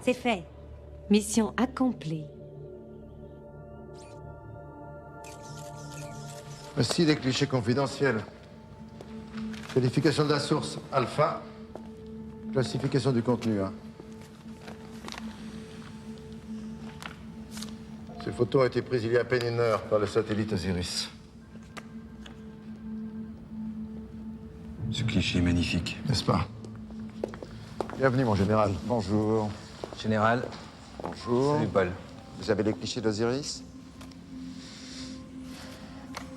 C'est fait. Mission accomplie. Voici des clichés confidentiels. Qualification de la source, alpha. Classification du contenu, 1. Ces photos ont été prises il y a à peine 1 heure par le satellite Osiris. Ce cliché est magnifique. N'est-ce pas? Bienvenue, mon général. Bonjour. Général. Bonjour. Salut, Paul. Vous avez les clichés d'Osiris?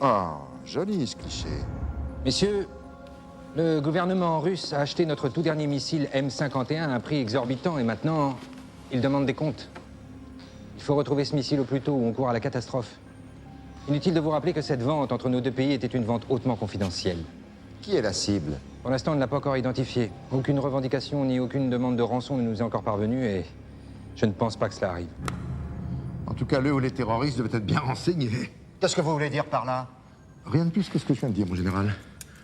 Ah, joli ce cliché. Messieurs, le gouvernement russe a acheté notre tout dernier missile M51 à un prix exorbitant et maintenant, il demande des comptes. Il faut retrouver ce missile au plus tôt ou on court à la catastrophe. Inutile de vous rappeler que cette vente entre nos deux pays était une vente hautement confidentielle. Qui est la cible? Pour l'instant, on ne l'a pas encore identifié. Aucune revendication ni aucune demande de rançon ne nous est encore parvenue et je ne pense pas que cela arrive. En tout cas, le ou les terroristes devaient être bien renseignés. Qu'est-ce que vous voulez dire par là? Rien de plus que ce que je viens de dire, mon général.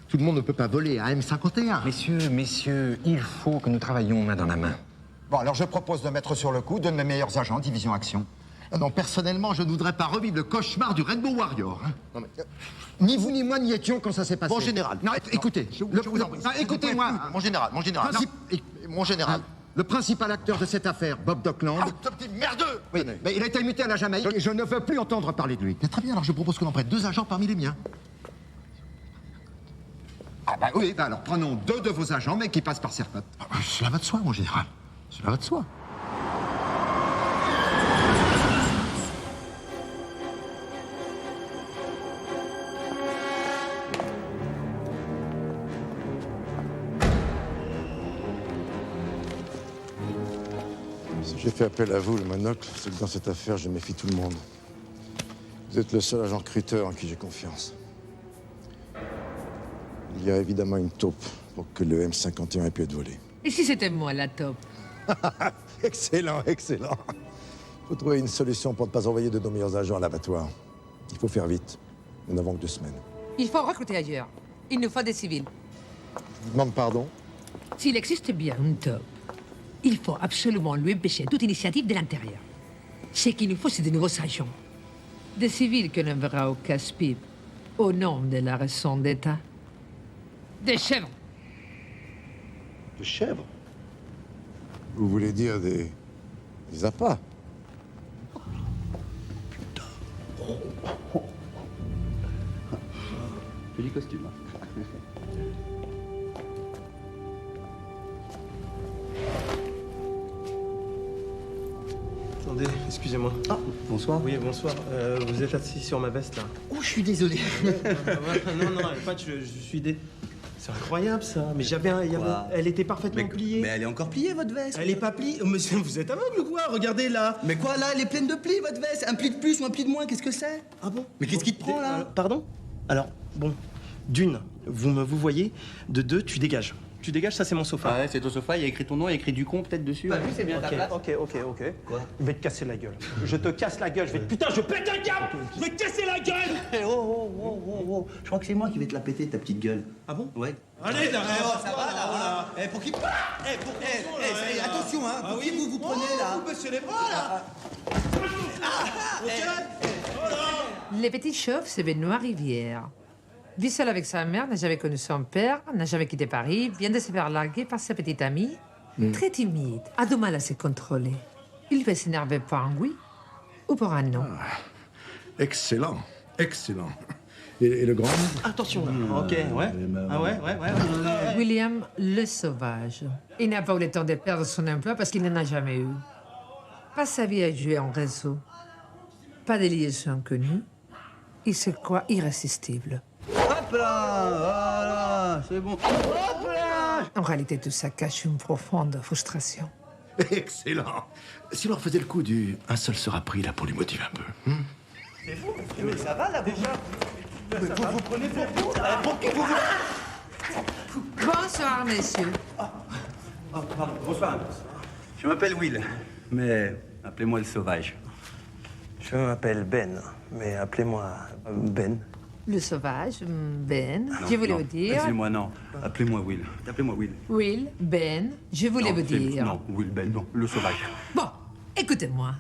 Tout le monde ne peut pas voler à M51. Messieurs, il faut que nous travaillions main dans la main. Bon, alors je propose de mettre sur le coup deux de mes meilleurs agents, division action. Non, personnellement, je ne voudrais pas revivre le cauchemar du Rainbow Warrior. Hein. Non, mais, ni vous ni moi n'y étions quand ça s'est passé. Mon général. Non, écoutez. Je vous en prie. Écoutez-moi. Mon général. Mon général. Le principal acteur de cette affaire, Bob Dockland. Ah, ce petit merdeux! Oui, mais il a été muté à la Jamaïque et je ne veux plus entendre parler de lui. Mais très bien, alors je propose qu'on en prête 2 agents parmi les miens. Ah bah oui, bah alors prenons 2 de vos agents, mais qui passent par Serpent. Cela va de soi, mon général. Cela va de soi. Si j'ai fait appel à vous, le monocle, c'est que dans cette affaire, je méfie tout le monde. Vous êtes le seul agent recruteur en qui j'ai confiance. Il y a évidemment une taupe pour que le M51 ait pu être volé. Et si c'était moi, la taupe? Excellent, excellent. Il faut trouver une solution pour ne pas envoyer de nos meilleurs agents à l'abattoir. Il faut faire vite. Nous n'avons que 2 semaines. Il faut recruter ailleurs. Il nous faut des civils. Je vous demande pardon. S'il existe bien une taupe, il faut absolument lui empêcher toute initiative de l'intérieur. Ce qu'il nous faut, c'est de nouveaux agents. Des civils que l'on verra au casse-pipe, au nom de la raison d'État. Des chèvres. Des chèvres? Vous voulez dire des appâts? Joli costume. Attendez, excusez-moi. Ah, bonsoir. Oui, bonsoir. Vous êtes assis sur ma veste, là. Oh, je suis désolé. Non, pas, je suis des... C'est incroyable, ça. Mais elle était parfaitement pliée. Mais elle est encore pliée, votre veste. Elle est pas pliée. Oh, monsieur, vous êtes aveugle ou quoi? Regardez, là. Mais quoi, là, elle est pleine de plis, votre veste. Un pli de plus ou un pli de moins, qu'est-ce que c'est? Ah bon? Mais qu'est-ce qui te prend, là? Pardon? Alors, bon, d'une, vous voyez. De 2, tu dégages. Tu dégages, ça c'est mon sofa. Ah ouais, c'est ton sofa, il y a écrit ton nom, il y a écrit du con peut-être dessus. Bah oui, c'est bien ta place. Ok. Quoi? Je vais te casser la gueule. Je te casse la gueule. Putain, je pète un câble. Je vais te casser la gueule. Eh, oh. Je crois que c'est moi qui vais te la péter, ta petite gueule. Ah bon? Ouais. Allez, là, Ça va, là. Eh, pour qui... attention, hein. Pour qui vous prenez, là? Vous baissez les bras, là. Le petit chauve, c'est Benoît Rivière. Vit seul avec sa mère, n'a jamais connu son père, n'a jamais quitté Paris, vient de se faire larguer par sa petite amie. Très timide, a du mal à se contrôler. Il va s'énerver pour un oui ou pour un non. Excellent. Et le grand? Attention, là. Ok, ouais. Ah ouais. William le sauvage. Il n'a pas eu le temps de perdre son emploi parce qu'il n'en a jamais eu. Pas sa vie à jouer en réseau. Pas de liaison connue. Il se croit irrésistible. Hop là, voilà, c'est bon. Hop là. En réalité, tout ça cache une profonde frustration. Excellent. Si l'on refaisait le coup du un seul sera pris, là, pour les motiver un peu. C'est vous? Mais ça va, là, déjà? Vous prenez pour vous, là. Pour qui vous... Bonsoir, messieurs. Pardon, bonsoir. Je m'appelle Will, mais appelez-moi le sauvage. Je m'appelle Ben, mais appelez-moi Ben. Le sauvage, Ben, Non, je voulais non, vous dire... Excusez-moi, non. Appelez-moi Will. Appelez-moi Will. Will, Ben, je voulais Non, vous dire... Non, Will Ben, non. Le sauvage. Bon, écoutez-moi.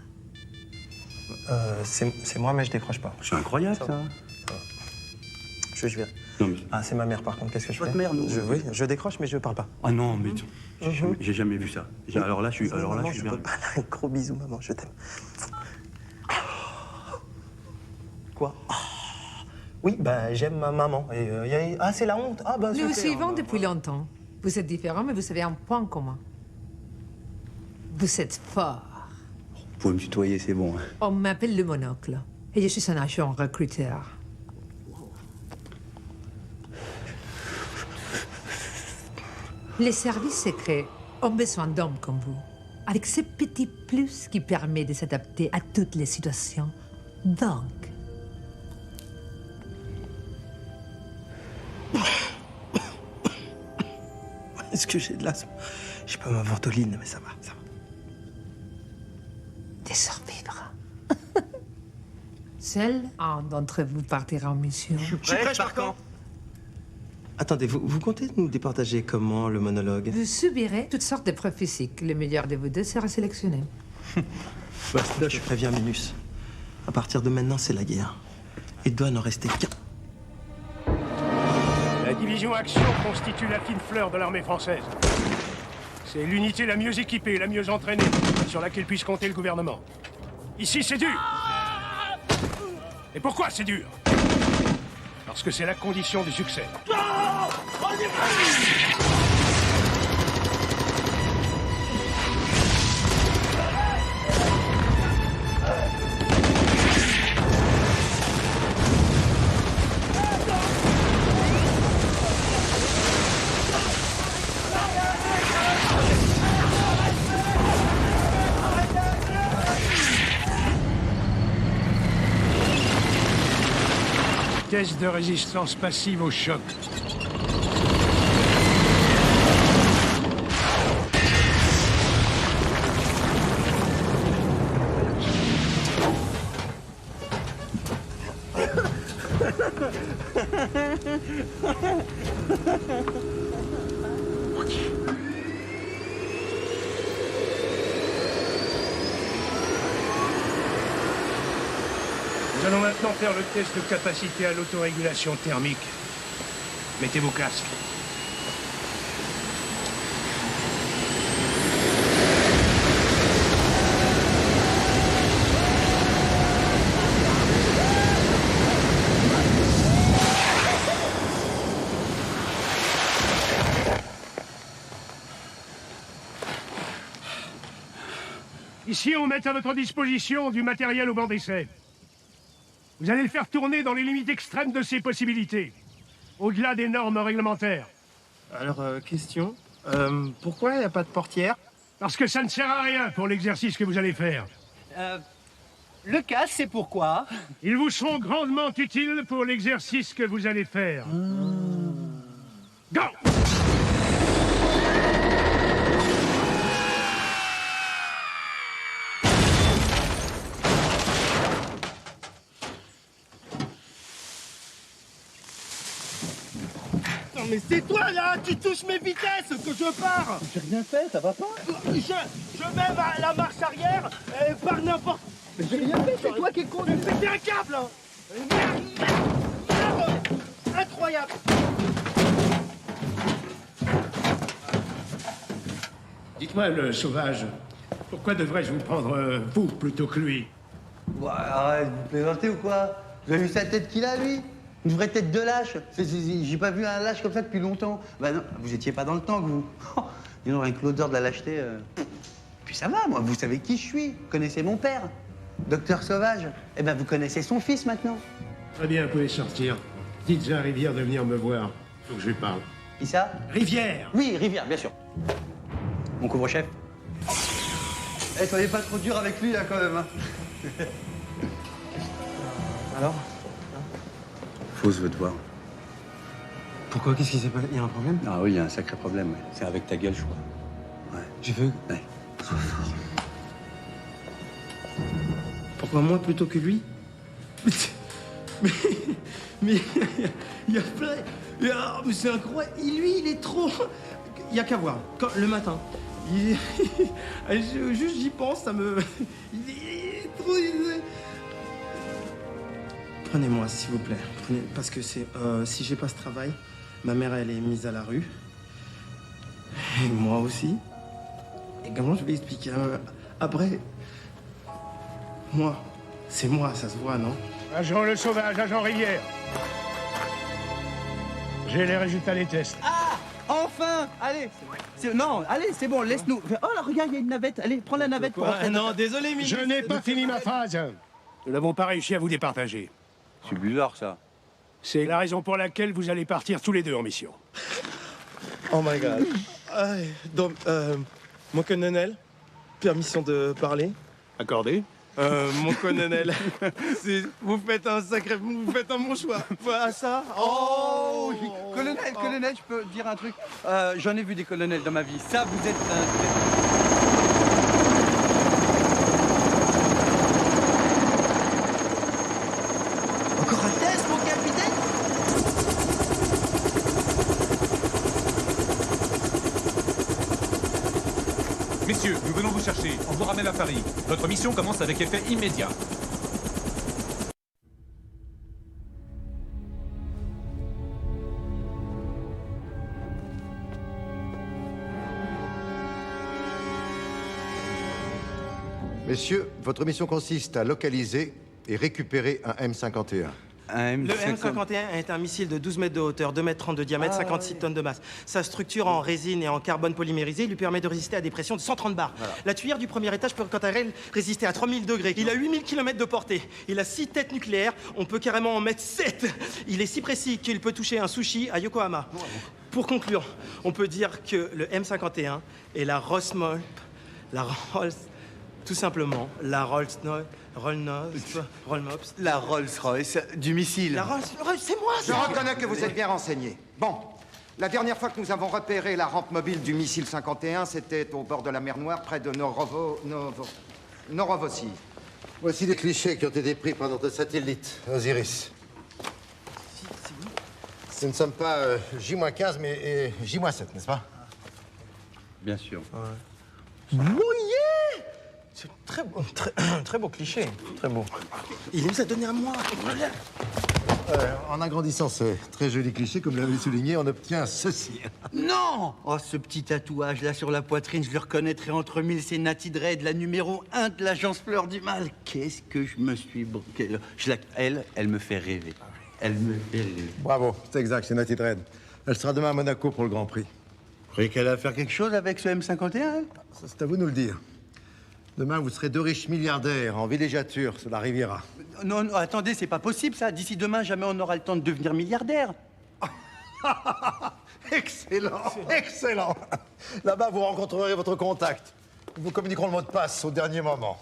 C'est moi, mais je décroche pas. C'est incroyable, ça. Je viens. Non, mais... Ah, c'est ma mère, par contre. Qu'est-ce que je fais? Votre mère, nous. Oui, je décroche, mais je parle pas. Ah non, mais... J'ai jamais vu ça. Alors là, je suis... Maman, je peux pas. Un gros bisou, maman, je t'aime. Quoi? Oui, bah, j'aime ma maman. Et, ah, c'est la honte. Ah, bah, Nous vous super. suivons depuis longtemps. Vous êtes différents, mais vous avez un point commun. Vous êtes fort. Vous pouvez me tutoyer, c'est bon. Hein. On m'appelle le monocle. Et je suis un agent recruteur. Les services secrets ont besoin d'hommes comme vous, avec ce petit plus qui permet de s'adapter à toutes les situations. Donc, Est-ce que j'ai de l'asthme? Je peux ma ventoline, mais ça va, ça va. des survivre. Seul un d'entre vous partira en mission. Je suis prêt, par quand? Attendez, vous comptez nous départager comment, le monologue? Vous subirez toutes sortes de preuves physiques. Le meilleur de vous deux sera sélectionné. Bah, je préviens Minus. À partir de maintenant, c'est la guerre. Il doit n'en rester qu'un. La division Action constitue la fine fleur de l'armée française. C'est l'unité la mieux équipée, la mieux entraînée, sur laquelle puisse compter le gouvernement. Ici, c'est dur. Et pourquoi c'est dur? Parce que c'est la condition du succès. Test de résistance passive au choc. Nous allons maintenant faire le test de capacité à l'autorégulation thermique. Mettez vos casques. Ici, on met à votre disposition du matériel au banc d'essai. Vous allez le faire tourner dans les limites extrêmes de ses possibilités, au-delà des normes réglementaires. Alors, question. Pourquoi il n'y a pas de portière? Parce que ça ne sert à rien pour l'exercice que vous allez faire. Le casque, c'est pourquoi? Ils vous seront grandement utiles pour l'exercice que vous allez faire. Go! Non mais c'est toi là qui touches mes vitesses que je pars. J'ai rien fait, ça va pas? Je mets la marche arrière par n'importe... Mais j'ai rien fait, c'est toi qui es con. Mais péter un câble hein. Merde. Incroyable. Dites-moi, le sauvage, pourquoi devrais-je vous prendre vous plutôt que lui? Ouais, arrête, vous plaisantez ou quoi? Vous avez vu sa tête qu'il a, lui? Une vraie tête de lâche. J'ai pas vu un lâche comme ça depuis longtemps. Bah non, vous étiez pas dans le temps, vous. Dis donc, avec l'odeur de la lâcheté... Puis ça va, moi, vous savez qui je suis. Vous connaissez mon père, Docteur Sauvage. Eh ben, vous connaissez son fils, maintenant. Très bien, vous pouvez sortir. Dites à Rivière de venir me voir. Faut que je lui parle. Qui ça? Rivière! Oui, Rivière, bien sûr. Mon couvre-chef. Eh, soyez pas trop dur avec lui, là, quand même. Hein. Alors? Fausse veut te voir. Pourquoi? Qu'est-ce qui s'est passé? Il y a un problème? Ah oui, il y a un sacré problème. Ouais. C'est avec ta gueule, je crois. Ouais. Je veux. Ouais. Pourquoi moi plutôt que lui? Mais il y a plein... Mais c'est incroyable. Lui, il est trop... Il y a qu'à voir. Le matin, juste j'y pense, ça me... Il est trop... Prenez-moi, s'il vous plaît. Parce que c'est... si j'ai pas ce travail, ma mère, elle est mise à la rue. Et moi aussi. Et comment je vais expliquer après... Moi, c'est moi, ça se voit, non? Agent Le Sauvage, agent Rivière. J'ai les résultats des tests. Ah! Enfin! Allez! Non, allez, c'est bon, laisse-nous. Oh là, regarde, il y a une navette. Allez, prends la navette pour rentrer. Non, désolé, Je ministre. n'ai pas fini ma phrase. Nous n'avons pas réussi à vous départager. C'est bizarre, ça. C'est la raison pour laquelle vous allez partir tous les deux en mission. Oh my God. Donc, mon colonel, permission de parler. Accordé? Mon colonel, vous faites un bon choix. Voilà ça. Oh! Colonel, je peux dire un truc? J'en ai vu des colonels dans ma vie. Ça, vous êtes Encore un test, mon capitaine? Messieurs, nous venons vous chercher. On vous ramène à Paris. Votre mission commence avec effet immédiat. Messieurs, votre mission consiste à localiser et récupérer un M51. Le M51 est un missile de 12 mètres de hauteur, 2 mètres 30 de diamètre, 56 tonnes de masse. Sa structure en résine et en carbone polymérisé lui permet de résister à des pressions de 130 bars. Voilà. La tuyère du premier étage peut quant à elle résister à 3000 degrés. Il a 8000 km de portée. Il a 6 têtes nucléaires. On peut carrément en mettre 7. Il est si précis qu'il peut toucher un sushi à Yokohama. Pour conclure, on peut dire que le M51 est la Rolls-Royce, tout simplement, la Rolls-Royce du missile. La Rolls-Royce, c'est moi, Je reconnais que vous êtes bien renseigné. Bon, la dernière fois que nous avons repéré la rampe mobile du missile 51, c'était au bord de la mer Noire, près de Norovossi. Voici les clichés qui ont été pris par notre satellite, Osiris. Ce ne sommes pas J-15, mais J-7, n'est-ce pas? Bien sûr. Oh yeah! C'est très beau cliché, très beau. Il nous a donné à moi. En agrandissant ce très joli cliché, comme l'avait souligné, on obtient ceci. Non! Oh, ce petit tatouage là sur la poitrine, je le reconnaîtrais entre mille, c'est Natty Dread, la numéro 1 de l'agence Fleur du Mal. Qu'est-ce que je me suis... Elle me fait rêver. Elle me fait rêver. Bravo, c'est exact, c'est Natty Dread. Elle sera demain à Monaco pour le Grand Prix. Vous croyez qu'elle va faire quelque chose avec ce M51, elle? Ça, c'est à vous de nous le dire. Demain, vous serez 2 riches milliardaires en villégiature sur la Riviera. Non, non, attendez, c'est pas possible, ça. D'ici demain, jamais on n'aura le temps de devenir milliardaire. Excellent, excellent. Là-bas, vous rencontrerez votre contact. Nous vous communiquerons le mot de passe au dernier moment.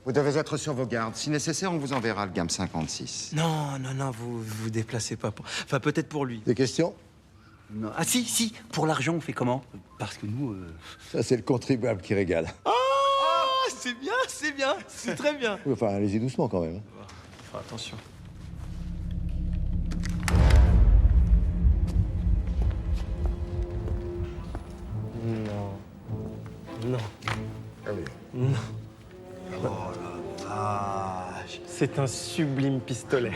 Vous devez être sur vos gardes. Si nécessaire, on vous enverra le GAM 56. Non, vous déplacez pas. Enfin, peut-être pour lui. Des questions? Non. Ah si, pour l'argent, on fait comment? Parce que nous... Ça, c'est le contribuable qui régale. C'est bien, c'est très bien. Oui, enfin, allez-y doucement quand même. Enfin, attention. Non. Allez. Non. Oh la vache. C'est un sublime pistolet.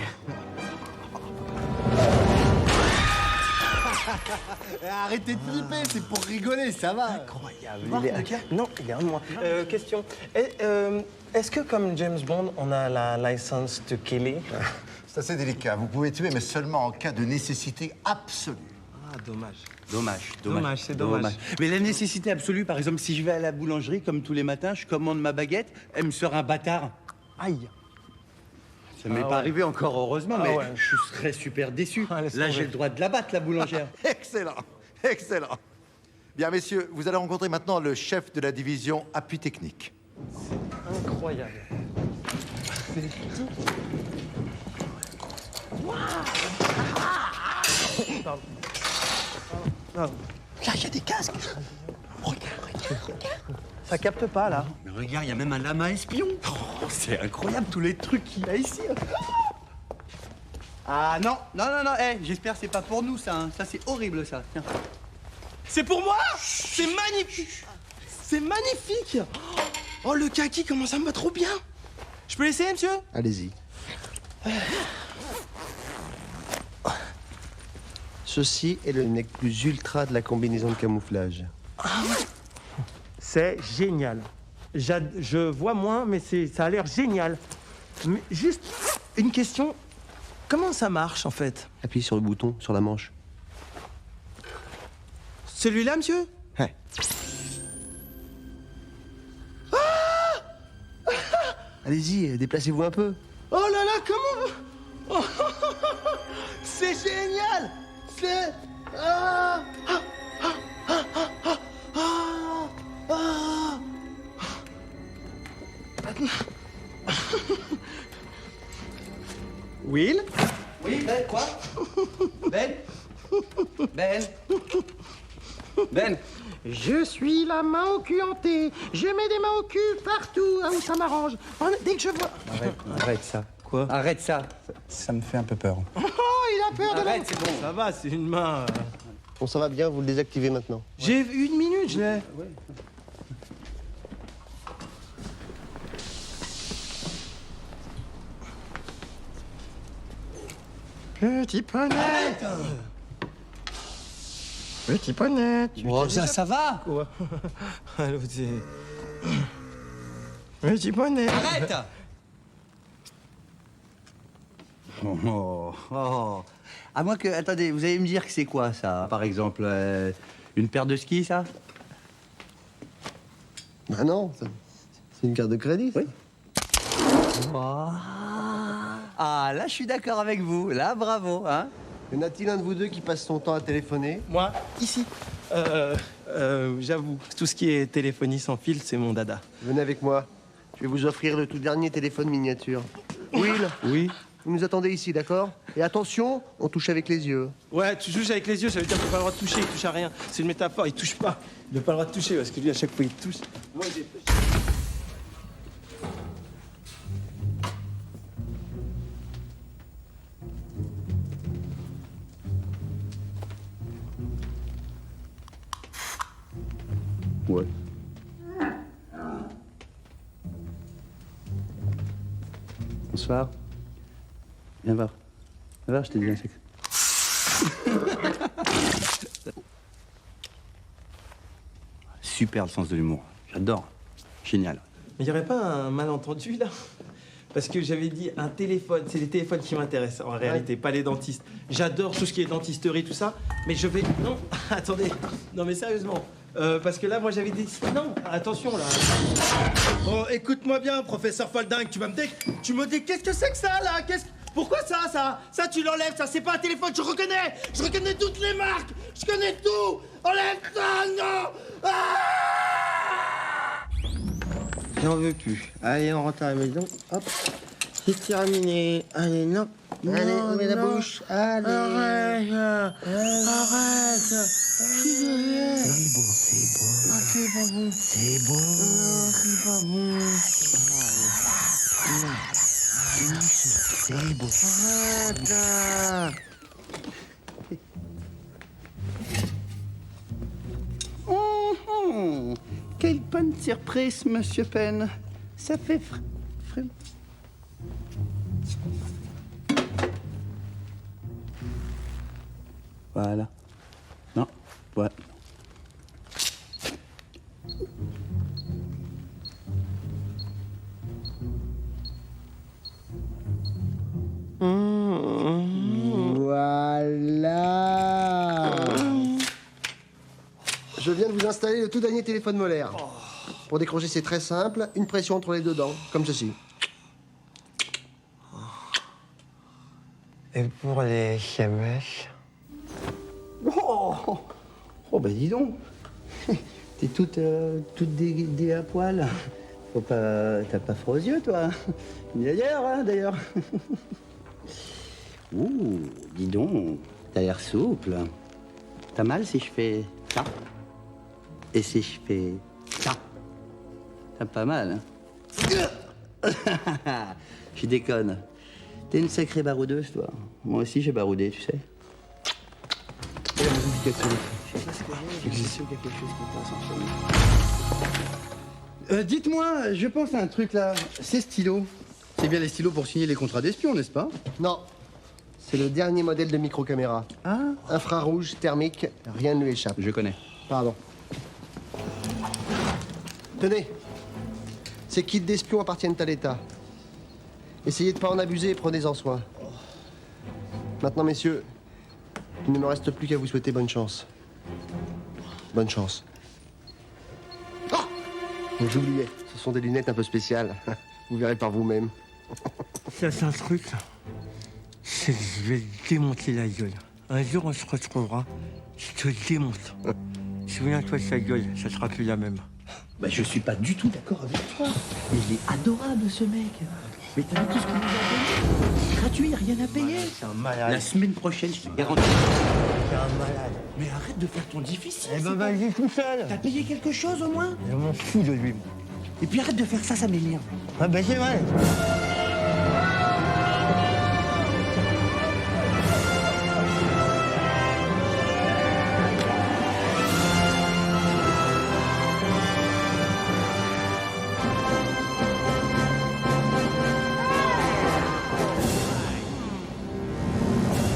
Arrêtez de flipper, c'est pour rigoler, ça va. Incroyable. Non, regarde-moi. Question. Est-ce que, comme James Bond, on a la licence de killer? C'est assez délicat. Vous pouvez tuer, mais seulement en cas de nécessité absolue. Ah, dommage. Dommage, c'est dommage. Mais la nécessité absolue, par exemple, si je vais à la boulangerie, comme tous les matins, je commande ma baguette, elle me sort un bâtard. Aïe. Ça m'est pas arrivé encore, heureusement, mais je serais super déçu. Là, j'ai le droit de la battre, la boulangère. Excellent, excellent. Bien, messieurs, vous allez rencontrer maintenant le chef de la division appui technique. C'est incroyable. Pardon. Là, il y a des casques. Regarde. Ça capte pas, là. Mais regarde, il y a même un lama espion. Oh, c'est incroyable, tous les trucs qu'il y a ici. Ah non, non, non, non, j'espère que c'est pas pour nous ça, hein. Ça c'est horrible ça, tiens. C'est pour moi? C'est magnifique! C'est magnifique! Oh, le kaki commence à me va trop bien! Je peux l'essayer, monsieur? Allez-y. Ceci est le nec plus ultra de la combinaison de camouflage. C'est génial. Je vois moins, mais ça a l'air génial. Mais juste une question. Comment ça marche, en fait? Appuie sur le bouton, sur la manche. Celui-là, monsieur? Ouais. Allez-y, déplacez-vous un peu. Oh là là, comment? C'est génial! C'est... Will? Oui, Ben, quoi? Ben? Ben? Ben? Je suis la main au cul hantée. Je mets des mains au cul partout où ça m'arrange. Dès que je vois... Arrête ça. Quoi? Arrête ça. Ça me fait un peu peur. Oh, il a peur de la... Arrête, c'est bon. Ça va, c'est une main... Bon, ça va bien, vous le désactivez maintenant. J'ai une minute, je l'ai. Petit poney. Petit poney. Oh, ça va. Quoi? Allô, c'est... Petit poney. Arrête. Oh. À moins que... Attendez, vous allez me dire que c'est quoi, ça? Par exemple, une paire de skis, ça? Ah non, c'est une carte de crédit. Oui. Oh. Ah, là, je suis d'accord avec vous. Là, bravo, hein? Y en a-t-il un de vous deux qui passe son temps à téléphoner? Moi, ici. J'avoue, tout ce qui est téléphonie sans fil, c'est mon dada. Venez avec moi. Je vais vous offrir le tout dernier téléphone miniature. Will? Oui. Vous nous attendez ici, d'accord? Et attention, on touche avec les yeux. Ouais, tu touches avec les yeux, ça veut dire qu'il n'a pas le droit de toucher, il touche à rien. C'est une métaphore, il touche pas. Il n'a pas le droit de toucher parce que lui, à chaque fois, il touche. Moi, j'ai... Ouais. Bonsoir. Viens voir. Viens voir, je t'ai dit un sexe. Super le sens de l'humour. J'adore. Génial. Mais il n'y aurait pas un malentendu, là? Parce que j'avais dit un téléphone, c'est les téléphones qui m'intéressent, en réalité, pas les dentistes. J'adore tout ce qui est dentisterie, tout ça, mais je vais... Non, attendez. Non, mais sérieusement. Parce que là, moi, j'avais dit... Non, attention, là. Bon, écoute-moi bien, professeur Folding, tu me dis... Qu'est-ce que c'est que ça, là? Pourquoi ça? Ça, tu l'enlèves, ça, c'est pas un téléphone, je reconnais toutes les marques, je connais tout. Enlève ça, non. J'en veux plus. Allez, on rentre à la maison. Hop. C'est terminé. Allez, non. Allez, ouvre la bouche. Allez. Arrête. C'est bon. Ah, c'est pas bon. C'est bon. Non, c'est pas bon. C'est bon. Arrête. Quelle bonne surprise, Monsieur Penn. Ça fait Voilà. Non, ouais. Voilà. Je viens de vous installer le tout dernier téléphone molaire. Pour décrocher, c'est très simple. Une pression entre les deux dents, comme ceci. Et pour les SMS? Oh, bah dis donc. T'es toute déguisée à poil. T'as pas froid aux yeux, toi. D'ailleurs, hein, d'ailleurs. Ouh, dis donc, t'as l'air souple. T'as mal si je fais ça? Et si je fais ça? T'as pas mal, hein? Je déconne. T'es une sacrée baroudeuse, toi. Moi aussi, j'ai baroudé, tu sais. Et la modification. Je sais pas ce que j'ai sûr qu'il y a quelque chose qui passe en chemin. Dites-moi, je pense à un truc là. Ces stylos. C'est bien les stylos pour signer les contrats d'espion, n'est-ce pas? Non. C'est le dernier modèle de micro-caméra. Ah. Infrarouge, thermique, rien ne lui échappe. Je connais. Pardon. Tenez. Ces kits d'espions appartiennent à l'État. Essayez de pas en abuser et prenez-en soin. Maintenant, messieurs, il ne me reste plus qu'à vous souhaiter bonne chance. Bonne chance. Oh! J'oubliais, ce sont des lunettes un peu spéciales. Vous verrez par vous-même. Ça, c'est un truc, là. Je vais démonter la gueule. Un jour, on se retrouvera. Je te démonte. Souviens-toi de sa gueule, ça sera plus la même. Bah, je suis pas du tout d'accord avec toi. Mais il est adorable, ce mec. Mais t'as vu tout ce qu'il nous a donné? Gratuit, rien à payer. C'est un malade. La semaine prochaine, je te garantis. C'est un malade. Mais arrête de faire ton difficile. Eh ben, vas-y tout seul. T'as payé quelque chose, au moins? Je m'en fous de lui, moi. Et puis arrête de faire ça, ça m'énerve. Ah ben, c'est vrai.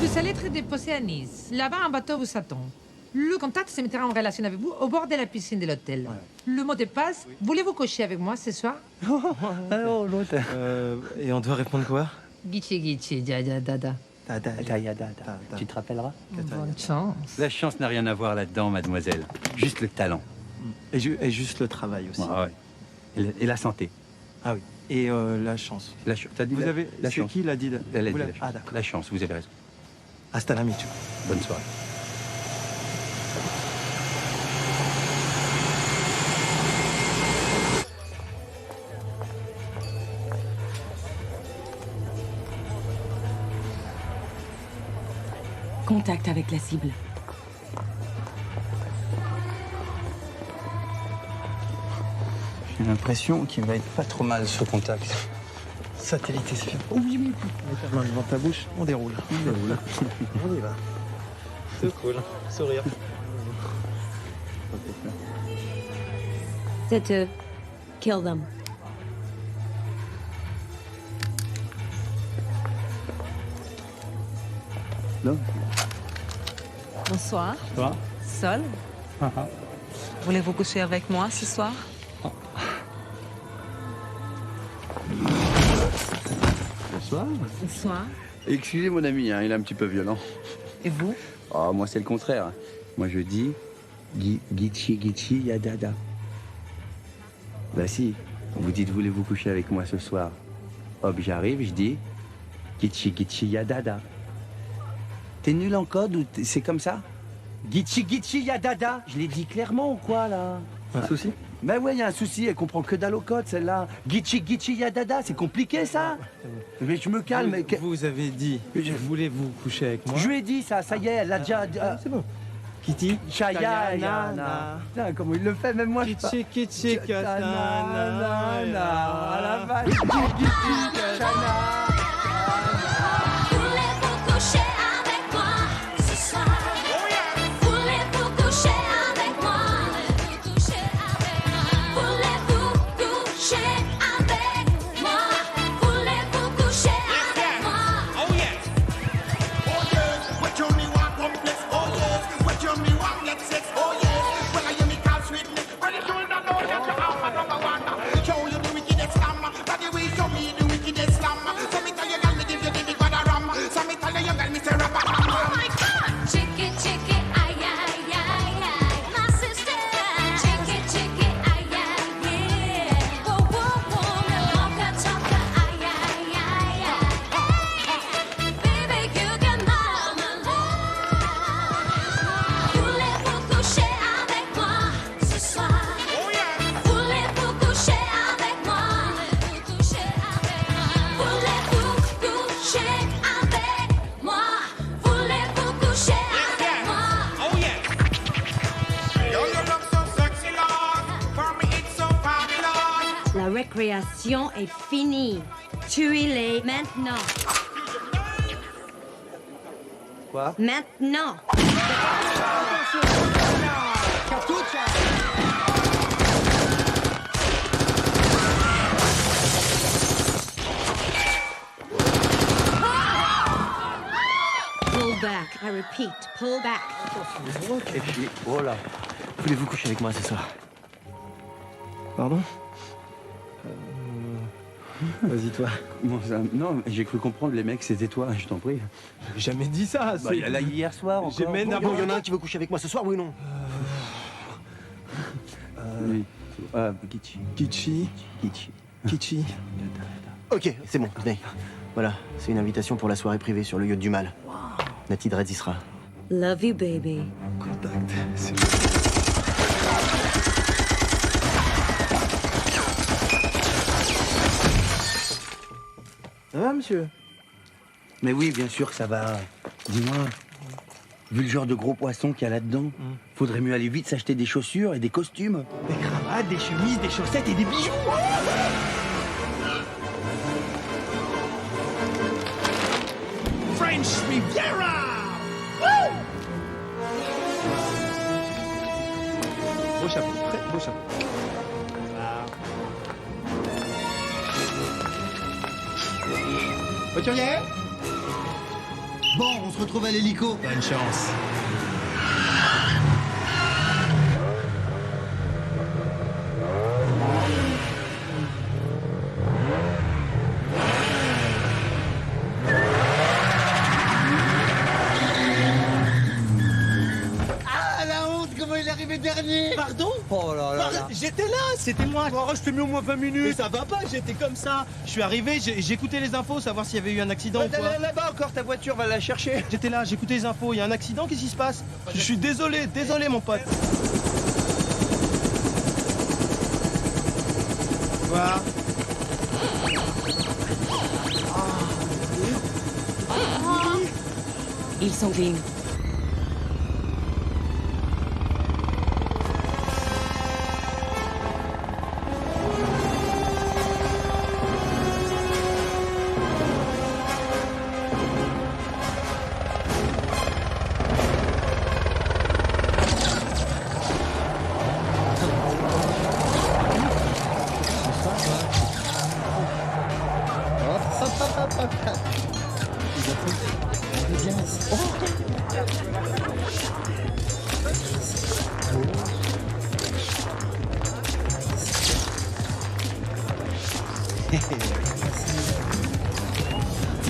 Vous allez être déposé à Nice. Là-bas, un bateau vous attend. Le contact se mettra en relation avec vous au bord de la piscine de l'hôtel. Le mot de passe, voulez-vous coucher avec moi ce soir? Oh, l'autre. Et on doit répondre quoi? Gichi gichi, ya ya dada. Tu te rappelleras? Bonne chance. La chance n'a rien à voir là-dedans, mademoiselle. Juste le talent. Et juste le travail aussi. Ouais. Et la santé. Ah oui. Et la chance. T'as dit Vous avez... la C'est chance. qui l'a dit? Elle a dit Vous la l'avez- chance. Ah, d'accord. La chance, vous avez raison. Hasta la micho. Bonne soirée. Contact avec la cible. J'ai l'impression qu'il va être pas trop mal ce contact. Satellite espion. Oui. Mets ta main devant ta bouche, on déroule. On y va. C'est cool. Sourire. C'est eux. Kill them. Non. Bonsoir. Toi? Sol. Voulez-vous coucher avec moi ce soir? Bonsoir. Bonsoir. Excusez mon ami, hein, il est un petit peu violent. Et vous? Oh, moi c'est le contraire. Moi je dis Gichi Yadada. Bah si, vous dites voulez-vous coucher avec moi ce soir? Hop, j'arrive, je dis Gichi Yadada. T'es nul en code ou c'est comme ça? Gichi Yadada. Je l'ai dit clairement ou quoi là? Un souci? Ben ouais, il y a un souci, elle comprend que dalle au code celle-là. Gichi Yadada, c'est compliqué ça? Mais je me calme. Vous avez dit, voulez-vous coucher avec moi? Je lui ai dit ça y est, elle l'a déjà... C'est bon. Kitty, Chaya, putain, comment il le fait, même moi je Kitty, Kitty, à la vache. Voulez-vous coucher avec moi ce soir? Voulez-vous coucher avec moi? Voulez-vous coucher avec moi? Voulez-vous coucher avec moi? Oh yes. Oh yes. What you me want complex? Oh yes. What you me want get sex? Oh yes. When I hear me call sweetness, when you don't know that you are my number one. Show you the wickedest slam. By the way, show me the wickedest slam. So me tell you, girl, me give you the big bad ram. So me tell you, girl, me say rap. Oh my God! Chicky, chicky, ay, ay, ay, ay. My sister. Chicky, chicky, ay, ay, yeah. Whoa, whoa, whoa. Me walk a talk, ay, ay, ay, ay. Baby, you can have my love. Voulez-vous coucher avec moi ce soir? Voulez-vous coucher avec moi? Voulez-vous coucher avec moi? Voulez-vous coucher avec moi? Voulez-vous coucher avec moi? Oh yes. Yo, you look so sexy, Lord. For me, it's so fabulous. La récréation est finie. Tuez-les maintenant. Quoi? Maintenant. Pull back. I repeat, pull back. Et puis, oh là. Voulez-vous coucher avec moi ce soir? Pardon? Vas-y, toi. Bon, non, j'ai cru comprendre, les mecs, c'était toi, je t'en prie. J'ai jamais dit ça. Bah, il y a là hier soir encore. Bon, il y en a un qui veut coucher avec moi ce soir, oui ou non? Oui. Kichi. Kichi. Kichi. Kichi. Ok, c'est bon, venez. Voilà, c'est une invitation pour la soirée privée sur le yacht du mal. Nati Dread y sera. Love you, baby. Contact. Ça va, monsieur? Mais oui, bien sûr que ça va. Dis-moi, vu le genre de gros poisson qu'il y a là-dedans, faudrait mieux aller vite s'acheter des chaussures et des costumes. Des cravates, des chemises, des chaussettes et des bijoux. French Riviera! Beau chapeau, très beau chapeau. Voiturier? Bon, on se retrouve à l'hélico. Bonne chance. Ah, la honte, comment il est arrivé dernier? Pardon? Oh là là là. J'étais là, c'était moi. Oh, je t'ai mis au moins 20 minutes. Mais ça va pas, j'étais comme ça. Je suis arrivé, j'écoutais les infos, savoir s'il y avait eu un accident ou quoi. Là-bas encore, ta voiture, va la chercher. J'étais là, j'écoutais les infos. Il y a un accident, qu'est-ce qui se passe? Je suis désolé, mon pote. Voilà. Ils sont clean.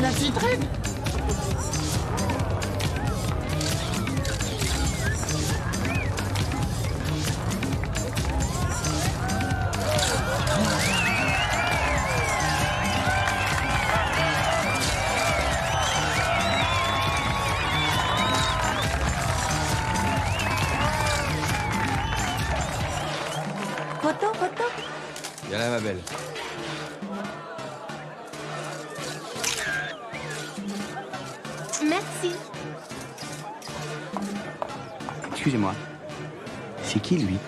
La citrine? Photo, photo. Viens là, ma belle. Merci. Excusez-moi. C'est qui, lui?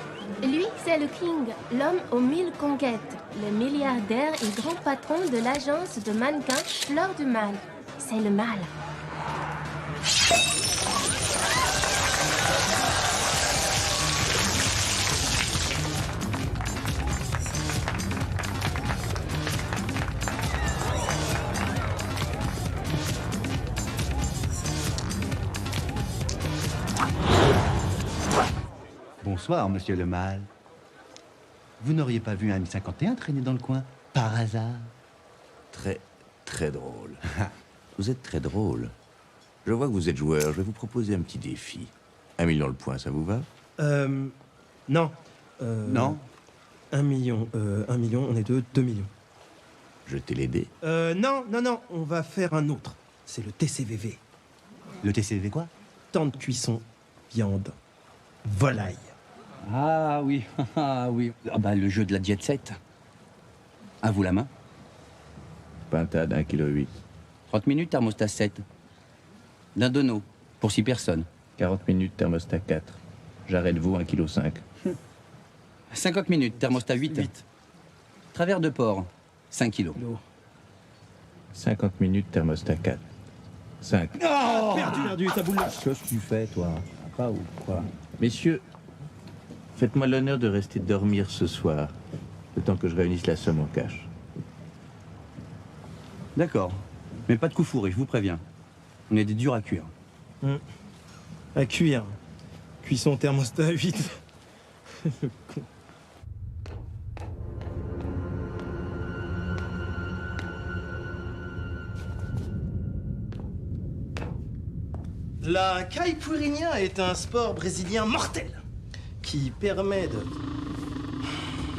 Lui, c'est le King, l'homme aux 1000 conquêtes, le milliardaire et grand patron de l'agence de mannequins Fleur du Mal. C'est le mal. Bonsoir, monsieur le mal. Vous n'auriez pas vu un M51 traîner dans le coin, par hasard? Très drôle. Vous êtes très drôle. Je vois que vous êtes joueur. Je vais vous proposer un petit défi. 1 million le point, ça vous va? Non. Non? 1 million. 1 million, on est 2 millions. Jetez les dés. Non, on va faire un autre. C'est le TCVV. Le TCV quoi? Temps de cuisson, viande, volaille. Ah oui, ah oui. Ah bah, le jeu de la jet set. À vous la main. Pintade, 1,8 kg. 30 minutes, thermostat 7. D'un dono, pour 6 personnes. 40 minutes, thermostat 4. J'arrête vous, 1,5 kg. 50 minutes, thermostat 8. Travers de porc, 5 kilos. 50 minutes, thermostat 4. 5. Perdu, ta boule. Qu'est-ce que tu fais, toi? Pas ou quoi? Messieurs, faites-moi l'honneur de rester dormir ce soir, le temps que je réunisse la somme en cash. D'accord. Mais pas de coup fourré, je vous préviens. On est des durs à cuire. À cuire. Cuisson thermostat 8. Le con. La caipirinha est un sport brésilien mortel qui permet de...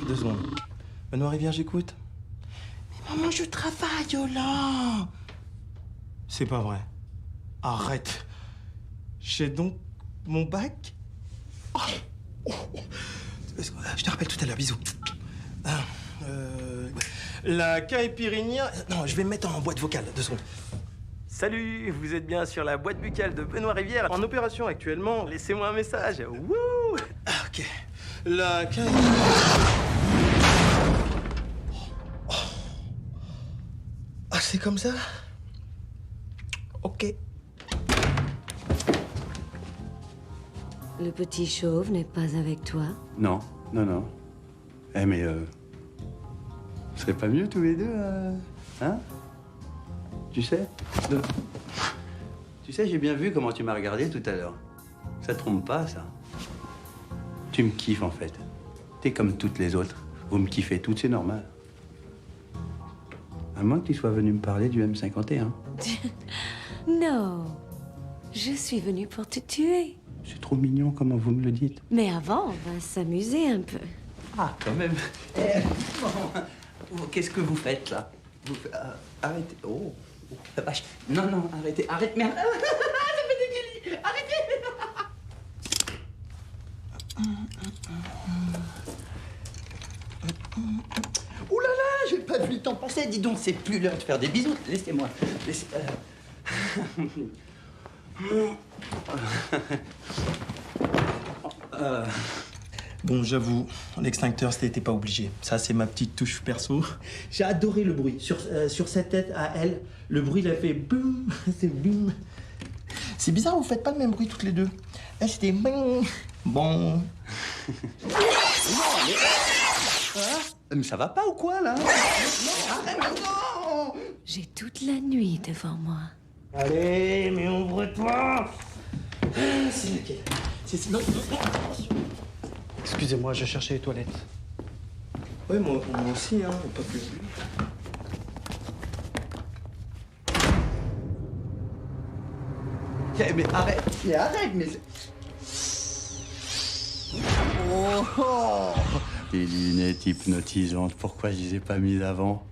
2 secondes. Benoît Rivière, j'écoute. Mais maman, je travaille, oh là. C'est pas vrai. Arrête. J'ai donc mon bac. Oh. Je te rappelle tout à l'heure, bisous. La caipirinha... Non, je vais me mettre en boîte vocale, 2 secondes. Salut, vous êtes bien sur la boîte buccale de Benoît Rivière. En opération actuellement, laissez-moi un message. Wouh! Ok. La Ah, c'est comme ça? Ok. Le petit chauve n'est pas avec toi? Non, non, non. Eh, mais ce serait pas mieux tous les deux, hein? Tu sais? Tu sais, j'ai bien vu comment tu m'as regardé tout à l'heure. Ça te trompe pas, ça? Tu me kiffes, en fait. T'es comme toutes les autres. Vous me kiffez toutes, c'est normal. À moins que tu sois venu me parler du M51. Non. Je suis venue pour te tuer. C'est trop mignon comment vous me le dites. Mais avant, on va s'amuser un peu. Ah, quand même. Qu'est-ce que vous faites, là? Arrêtez. Oh, la vache. Non, non, arrêtez, arrête, merde. Ça fait des guillis. Arrêtez. Ouh là là, j'ai pas vu le temps passer. Dis donc, c'est plus l'heure de faire des bisous. Laissez-moi. Laissez... Bon, j'avoue, l'extincteur, c'était pas obligé. Ça, c'est ma petite touche perso. J'ai adoré le bruit. Sur sa tête à elle, le bruit, il a fait boum. C'est boum. C'est bizarre, vous faites pas le même bruit toutes les deux. Elle, c'était boum. Bon. Mais ça va pas ou quoi, là? Non, arrête, non! J'ai toute la nuit devant moi. Allez, mais ouvre-toi! C'est lequel? Non, non. Excusez-moi, je cherchais les toilettes. Ouais, moi aussi, hein, pas plus. Mais arrête, mais... Oh, oh. Les lunettes hypnotisantes, pourquoi je les ai pas mises avant?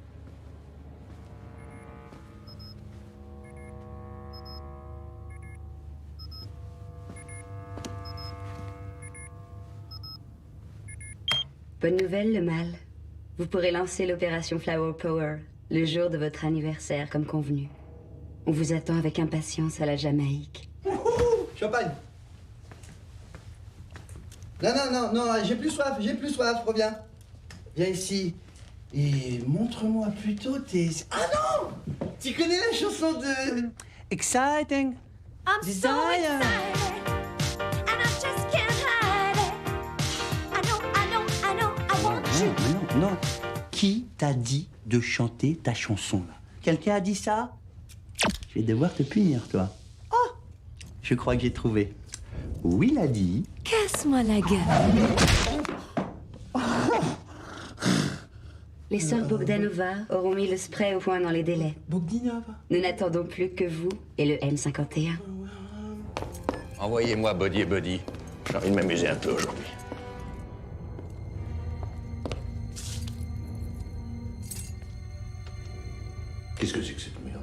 Bonne nouvelle, le mal. Vous pourrez lancer l'opération Flower Power le jour de votre anniversaire, comme convenu. On vous attend avec impatience à la Jamaïque. Champagne! Non, j'ai plus soif, reviens. Viens ici. Et montre-moi plutôt tes... Ah non! Tu connais la chanson de... Exciting. I'm so excited, and I just can't hide it. I know, I want you. Non. Qui t'a dit de chanter ta chanson, là? Quelqu'un a dit ça? Je vais devoir te punir, toi. Oh! Je crois que j'ai trouvé. Oui, l'a dit. Casse-moi la gueule. Les sœurs Bogdanova auront mis le spray au point dans les délais. Bogdanova? Nous n'attendons plus que vous et le M51. Envoyez-moi Body et Buddy. J'ai envie de m'amuser un peu aujourd'hui. Qu'est-ce que c'est que cette merde?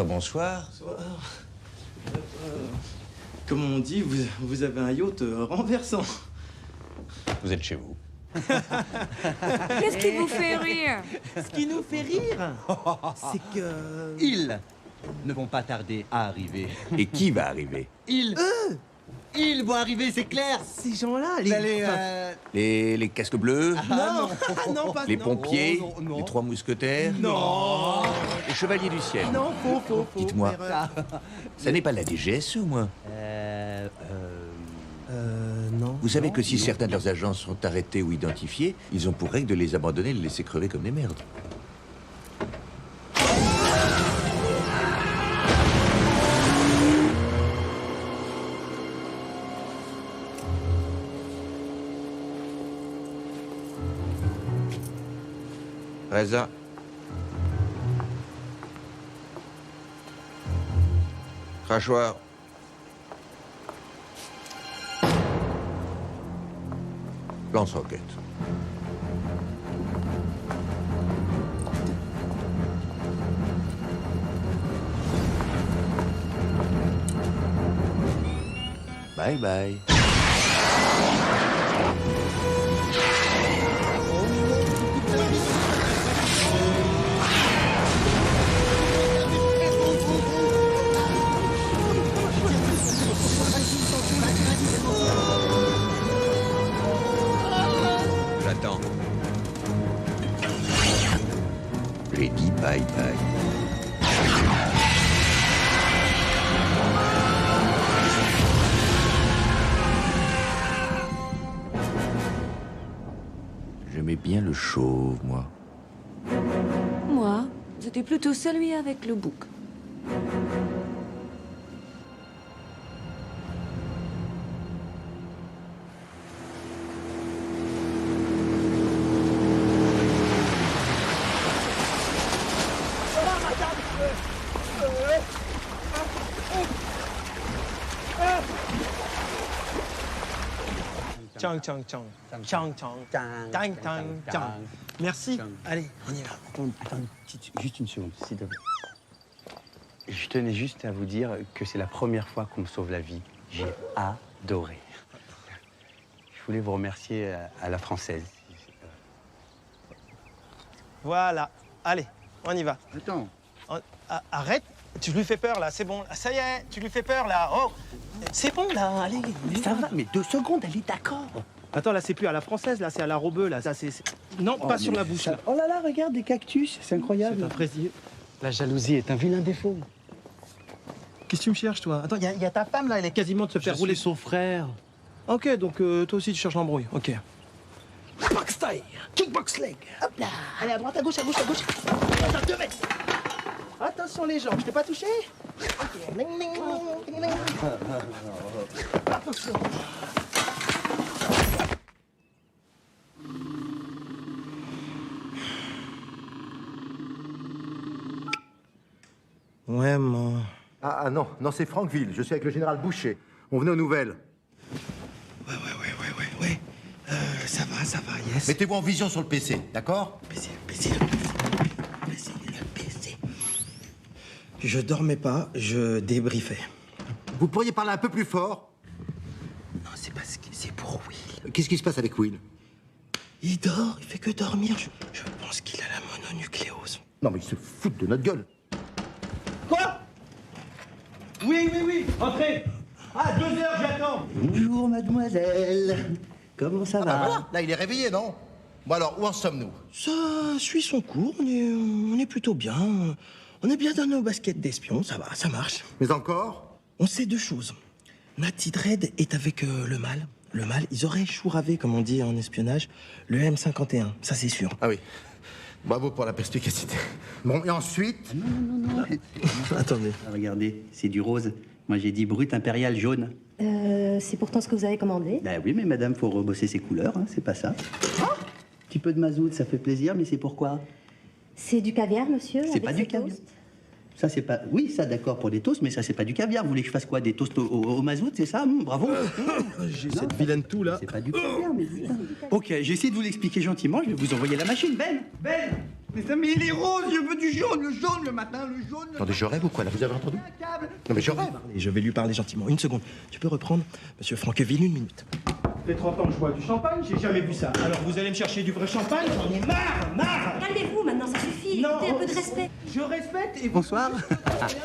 Bonsoir. Comme on dit, vous avez un yacht renversant. Vous êtes chez vous. Qu'est-ce qui vous fait rire? Ce qui nous fait rire, c'est que... Ils ne vont pas tarder à arriver. Et qui va arriver? Ils vont arriver, c'est clair. Ces gens-là, Les casques bleus? Non, non, pas Les pompiers? Non, non. Les trois mousquetaires? Non. Les chevaliers du ciel? Non, faux. Dites-moi, faire, ça n'est pas la DGSE au moins? non. Vous savez que si certains de leurs agents sont arrêtés ou identifiés, ils ont pour règle de les abandonner et de les laisser crever comme des merdes. Reza. Crachoir. Lance-roquette. Bye bye. J'attends. J'ai dit bye bye. J'aimais bien le chauve, moi. Moi, c'était plutôt celui avec le bouc. Chang. Merci. Allez, on y va. Attends, juste une seconde, s'il te plaît. Je tenais juste à vous dire que c'est la première fois qu'on me sauve la vie. J'ai adoré. Je voulais vous remercier à la française. Voilà. Allez, on y va. Attends. Arrête. Tu lui fais peur, là. C'est bon. Ça y est, tu lui fais peur, là. Oh, c'est bon, là. Allez. Mais ça va, mais 2 secondes, elle est d'accord. Attends, là, c'est plus à la française, là. C'est à la robeux, là. Ça, c'est... Non, pas sur la bouche, là. Oh là là, regarde, des cactus. C'est incroyable. C'est un précieux. La jalousie est un vilain défaut. Qu'est-ce que tu me cherches, toi? Attends, il y a ta femme, là. Elle est quasiment de se faire rouler. son frère. Ok, donc toi aussi, tu cherches l'embrouille. Ok. Box style, kickbox leg. Hop là. Allez, à droite, à gauche, à gauche, à gauche. Attends, 2 mètres. Attention, les jambes. Je t'ai pas touché? Ok. Ning, ning, ning, ning. Attention. Ouais, mon... Ah non, c'est Franqueville. Je suis avec le général Boucher. On venait aux nouvelles. Ouais. Ça va, yes. Mettez-vous en vision sur le PC, d'accord? PC. Je dormais pas, je débriefais. Vous pourriez parler un peu plus fort? Non, c'est parce que c'est pour Will. Qu'est-ce qui se passe avec Will? Il dort, il fait que dormir. Je pense qu'il a la mononucléose. Non, mais il se fout de notre gueule. Quoi? Oui, entrez. Ah, 2 heures, j'attends. Bonjour, mademoiselle. Comment ça va? Ah, voilà. Là, il est réveillé, non? Bon alors, où en sommes-nous? Ça suit son cours, on est plutôt bien. On est bien dans nos baskets d'espions, ça va, ça marche. Mais encore? On sait 2 choses. Natty Dread est avec le mâle. Le mâle, ils auraient chouravé, comme on dit en espionnage, le M51, ça c'est sûr. Ah oui. Bravo pour la perspicacité. Bon, et ensuite? Non. Attendez. Regardez, c'est du rose. Moi, j'ai dit brut impérial jaune. C'est pourtant ce que vous avez commandé. Ben oui, mais madame, faut rebosser ses couleurs, hein, c'est pas ça. Petit peu de mazout, ça fait plaisir, mais c'est pourquoi? C'est du caviar, monsieur. C'est avec pas ses du caviar. toasts. Ça, c'est pas... Oui, ça, d'accord, pour des toasts, mais ça, c'est pas du caviar. Vous voulez que je fasse quoi? Des toasts au mazout, c'est ça? Bravo. J'ai cette vilaine toux, là. C'est pas du caviar, mais putain. Ok, j'ai essayé de vous l'expliquer gentiment. Je vais vous envoyer la machine. Ben, Mais il est rose, je veux du jaune, le jaune le matin, le jaune. Attendez, je rêve ou quoi là? Vous avez entendu? Non mais je rêve. Je vais lui parler gentiment. Une seconde. Tu peux reprendre, monsieur Franqueville, une minute. Ça fait 30 ans que je bois du champagne, j'ai jamais vu ça. Alors vous allez me chercher du vrai champagne, j'en ai marre. Calmez-vous maintenant, ça suffit. Non, Écoutez, un peu de respect. Je respecte et vous... Bonsoir.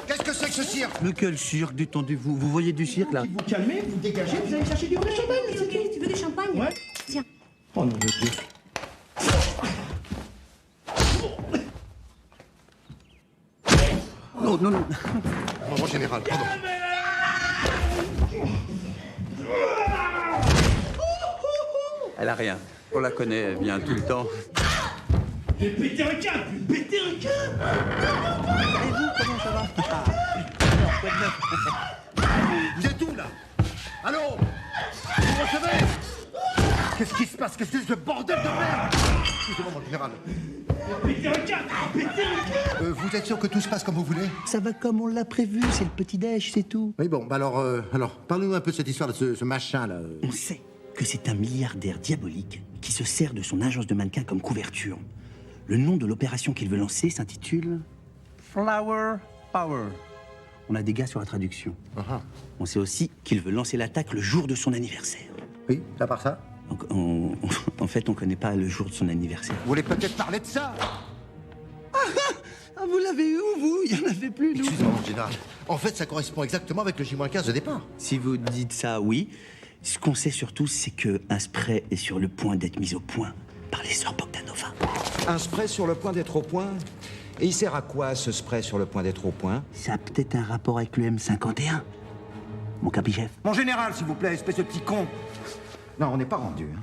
Qu'est-ce que c'est que ce cirque? Lequel cirque? Détendez-vous. Vous voyez du cirque là? Vous calmez, vous dégagez, vous allez me chercher du vrai champagne. Ok, tu veux du champagne? Ouais. Tiens. Oh non, de Dieu. Non, non, non. Mon général, pardon. Elle a rien. On la connaît, elle vient tout le temps. J'ai pété un câble, j'ai pété un câble. Et vous, comment ça va? Alors, quoi de neuf? Vous êtes où là? Allô? Vous recevez? Qu'est-ce qui se passe? Qu'est-ce que c'est ce bordel de merde? Excusez-moi, mon général. J'ai pété un câble, j'ai pété un câble. Vous êtes sûr que tout se passe comme vous voulez? Ça va comme on l'a prévu, c'est le petit-déj, c'est tout. Oui, bon, bah alors parlez-nous un peu de cette histoire de ce machin là. On sait que c'est un milliardaire diabolique qui se sert de son agence de mannequins comme couverture. Le nom de l'opération qu'il veut lancer s'intitule Flower Power. On a des gars sur la traduction. On sait aussi qu'il veut lancer l'attaque le jour de son anniversaire. Oui, à part ça? En fait, on connaît pas le jour de son anniversaire. Vous voulez peut-être parler de ça? Ah, vous l'avez eu où, vous? Il y en avait plus, nous. Excusez-moi, mon général. En fait, ça correspond exactement avec le J-15 de départ. Si vous dites ça, oui. Ce qu'on sait surtout, c'est qu'un spray est sur le point d'être mis au point par les sœurs Bogdanova. Un spray sur le point d'être au point? Et il sert à quoi, ce spray sur le point d'être au point? Ça a peut-être un rapport avec le M51, mon capi-chef. Mon général, s'il vous plaît, espèce de petit con. Non, on n'est pas rendu. Hein.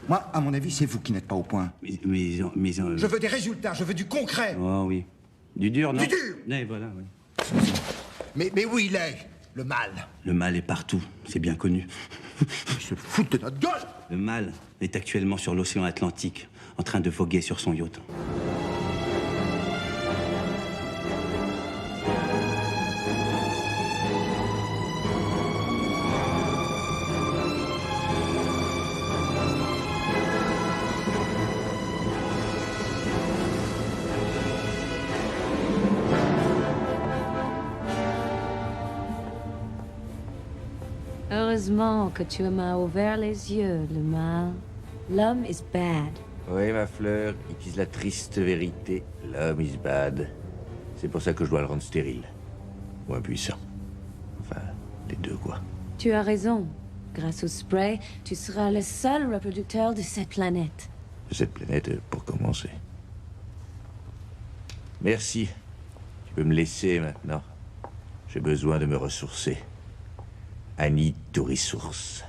Moi, à mon avis, c'est vous qui n'êtes pas au point. Mais Je veux des résultats, je veux du concret. Oh oui. Du dur, non? Du dur! Oui, voilà, oui. Mais où il est, le mal? Le mal est partout, c'est bien connu. Il se fout de notre gueule! Le mal est actuellement sur l'océan Atlantique, en train de voguer sur son yacht. Heureusement que tu m'as ouvert les yeux, le mal. L'homme is bad. Oui, ma fleur, it is la triste vérité. L'homme is bad. C'est pour ça que je dois le rendre stérile. Ou impuissant. Enfin, les deux, quoi. Tu as raison. Grâce au spray, tu seras le seul reproducteur de cette planète. De cette planète, pour commencer. Merci. Tu peux me laisser maintenant. J'ai besoin de me ressourcer. I need to resource.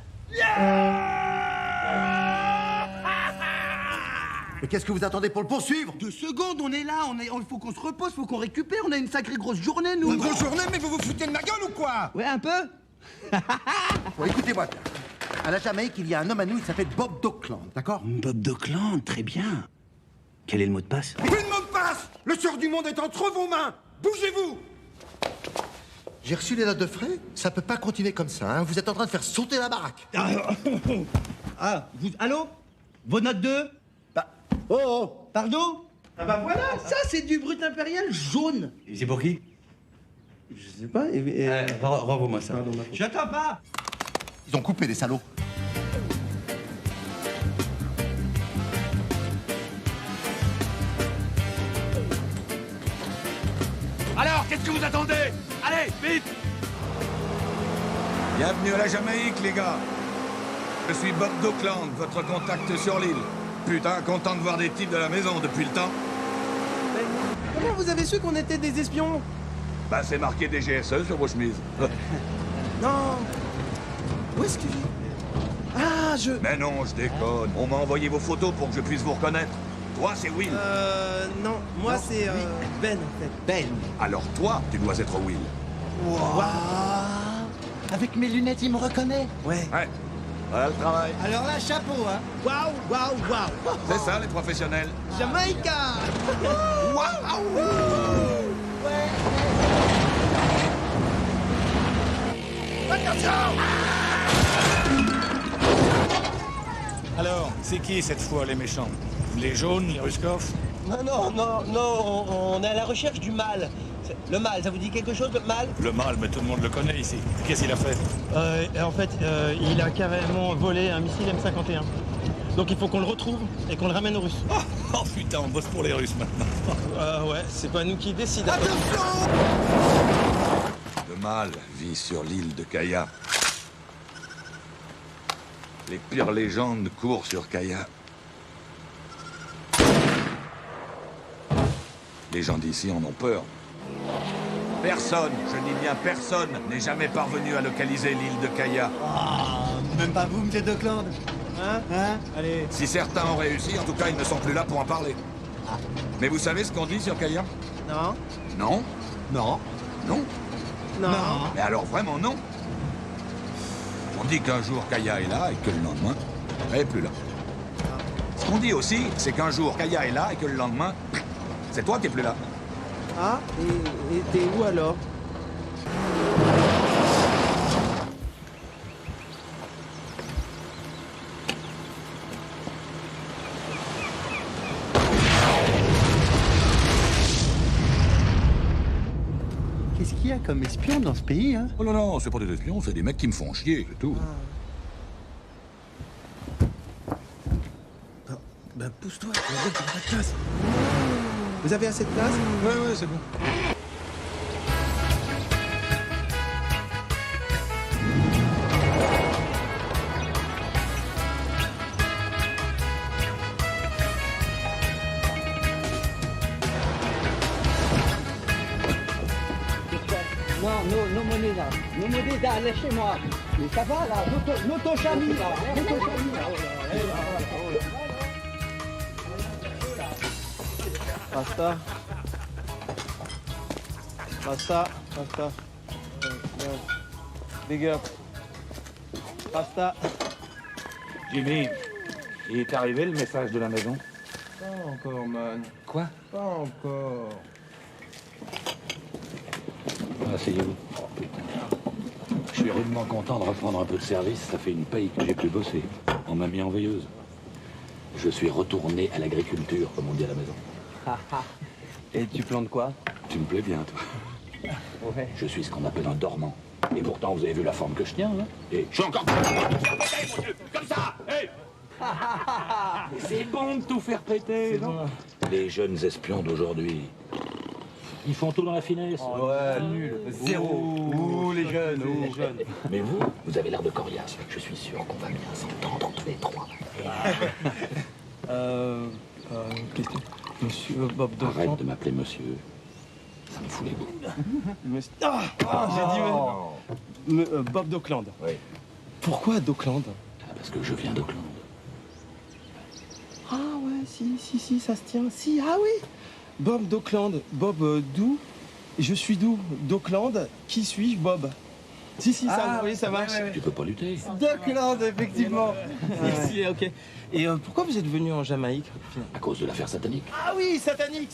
Mais qu'est-ce que vous attendez pour le poursuivre? 2 secondes, on est là, il faut qu'on se repose, faut qu'on récupère, on a une sacrée grosse journée, nous. Une grosse journée, mais vous vous foutez de ma gueule ou quoi? Ouais, un peu. Bon, écoutez-moi. À la Jamaïque, il y a un homme à nous, il s'appelle Bob Dockland, d'accord? Bob Dockland, très bien. Quel est le mot de passe? Plus de mot de passe! Le sort du monde est entre vos mains! Bougez-vous! J'ai reçu les notes de frais, ça peut pas continuer comme ça, hein. Vous êtes en train de faire sauter la baraque. Allô? Vos notes de? Oh! Pardon? Ah bah voilà, Ça, c'est du brut impérial jaune. C'est pour qui? Je sais pas. Renvoie-moi ça. J'attends pas. Ils ont coupé, les salauds. Alors, qu'est-ce que vous attendez? Allez, vite! Bienvenue à la Jamaïque, les gars. Je suis Bob Dockland, votre contact sur l'île. Putain, content de voir des types de la maison depuis le temps. Comment vous avez su qu'on était des espions? Bah, c'est marqué DGSE sur vos chemises. Non. Où est-ce que... Ah, Mais non, je déconne. On m'a envoyé vos photos pour que je puisse vous reconnaître. Toi, c'est Will. Non, moi c'est Ben, en fait. Ben. Alors toi, tu dois être Will. Wow. Avec mes lunettes, il me reconnaît. Ouais. Ouais. Voilà le travail. Alors là, chapeau, hein. Waouh, waouh, waouh. C'est ça, les professionnels. Jamaïca. Waouh. Attention! Alors, c'est qui cette fois les méchants? Les jaunes, les Ruskov? Non, on est à la recherche du mal. Le mal, ça vous dit quelque chose, le mal? Le mal, mais tout le monde le connaît ici. Qu'est-ce qu'il a fait? En fait, il a carrément volé un missile M51. Donc il faut qu'on le retrouve et qu'on le ramène aux Russes. Oh putain, on bosse pour les Russes maintenant. Ouais, c'est pas nous qui décidons. Le mal vit sur l'île de Kaya. Les pires légendes courent sur Kaya. Les gens d'ici en ont peur. Personne, je dis bien personne, n'est jamais parvenu à localiser l'île de Kaya. Même pas vous, monsieur Dockland. Hein? Allez. Si certains ont réussi, en tout cas, ils ne sont plus là pour en parler. Mais vous savez ce qu'on dit sur Kaya? Non. Non? Non. Non? Non. Mais alors vraiment non? On dit qu'un jour Kaya est là et que le lendemain, elle est plus là. Ce qu'on dit aussi, c'est qu'un jour Kaya est là et que le lendemain, c'est toi qui es plus là. Ah, et t'es où alors? Qu'est-ce qu'il y a comme espion dans ce pays, hein? Oh non, c'est pas des espions, c'est des mecs qui me font chier, c'est tout. Ben pousse-toi, tu vas dire que t'as pas de place. Vous avez assez de place? Ouais, c'est bon. Non, nos monnaies là. Nos monnaies là, lâchez-moi. Mais ça va là, l'auto-chami là. L'auto-chami là. Basta. Big up. Basta. Jimmy, il est arrivé le message de la maison? Pas encore, man. Quoi? Pas encore. Asseyez-vous. Je suis rudement content de reprendre un peu de service. Ça fait une paye que j'ai plus bossé. On m'a mis en veilleuse. Je suis retourné à l'agriculture, comme on dit à la maison. Et tu plantes quoi? Tu me plais bien, toi. Ouais. Je suis ce qu'on appelle un dormant. Et pourtant, vous avez vu la forme que je tiens, hein? Et je suis encore... Comme ça! Hey. C'est bon de tout faire péter, non? Les jeunes espions d'aujourd'hui, ils font tout dans la finesse. Ouais, nul. Zéro. Ouh, les jeunes. Mais vous avez l'air de coriace. Je suis sûr qu'on va bien s'entendre tous les trois. Question. Monsieur Bob Dockland. Arrête de m'appeler monsieur. Ça me fout les bouts. J'ai dit Bob Dockland. Oui. Pourquoi Dockland? Parce que je viens d'Auckland. Ah ouais, si, ça se tient. Si, ah oui. Bob Dockland. Bob d'où? Je suis d'où? Dockland. Qui suis-je, Bob? Si, ça, oui, ça marche. Tu peux pas lutter. Dockland, effectivement. Si, ok. Et pourquoi vous êtes venu en Jamaïque? À cause de l'affaire satanique. Ah oui, satanique.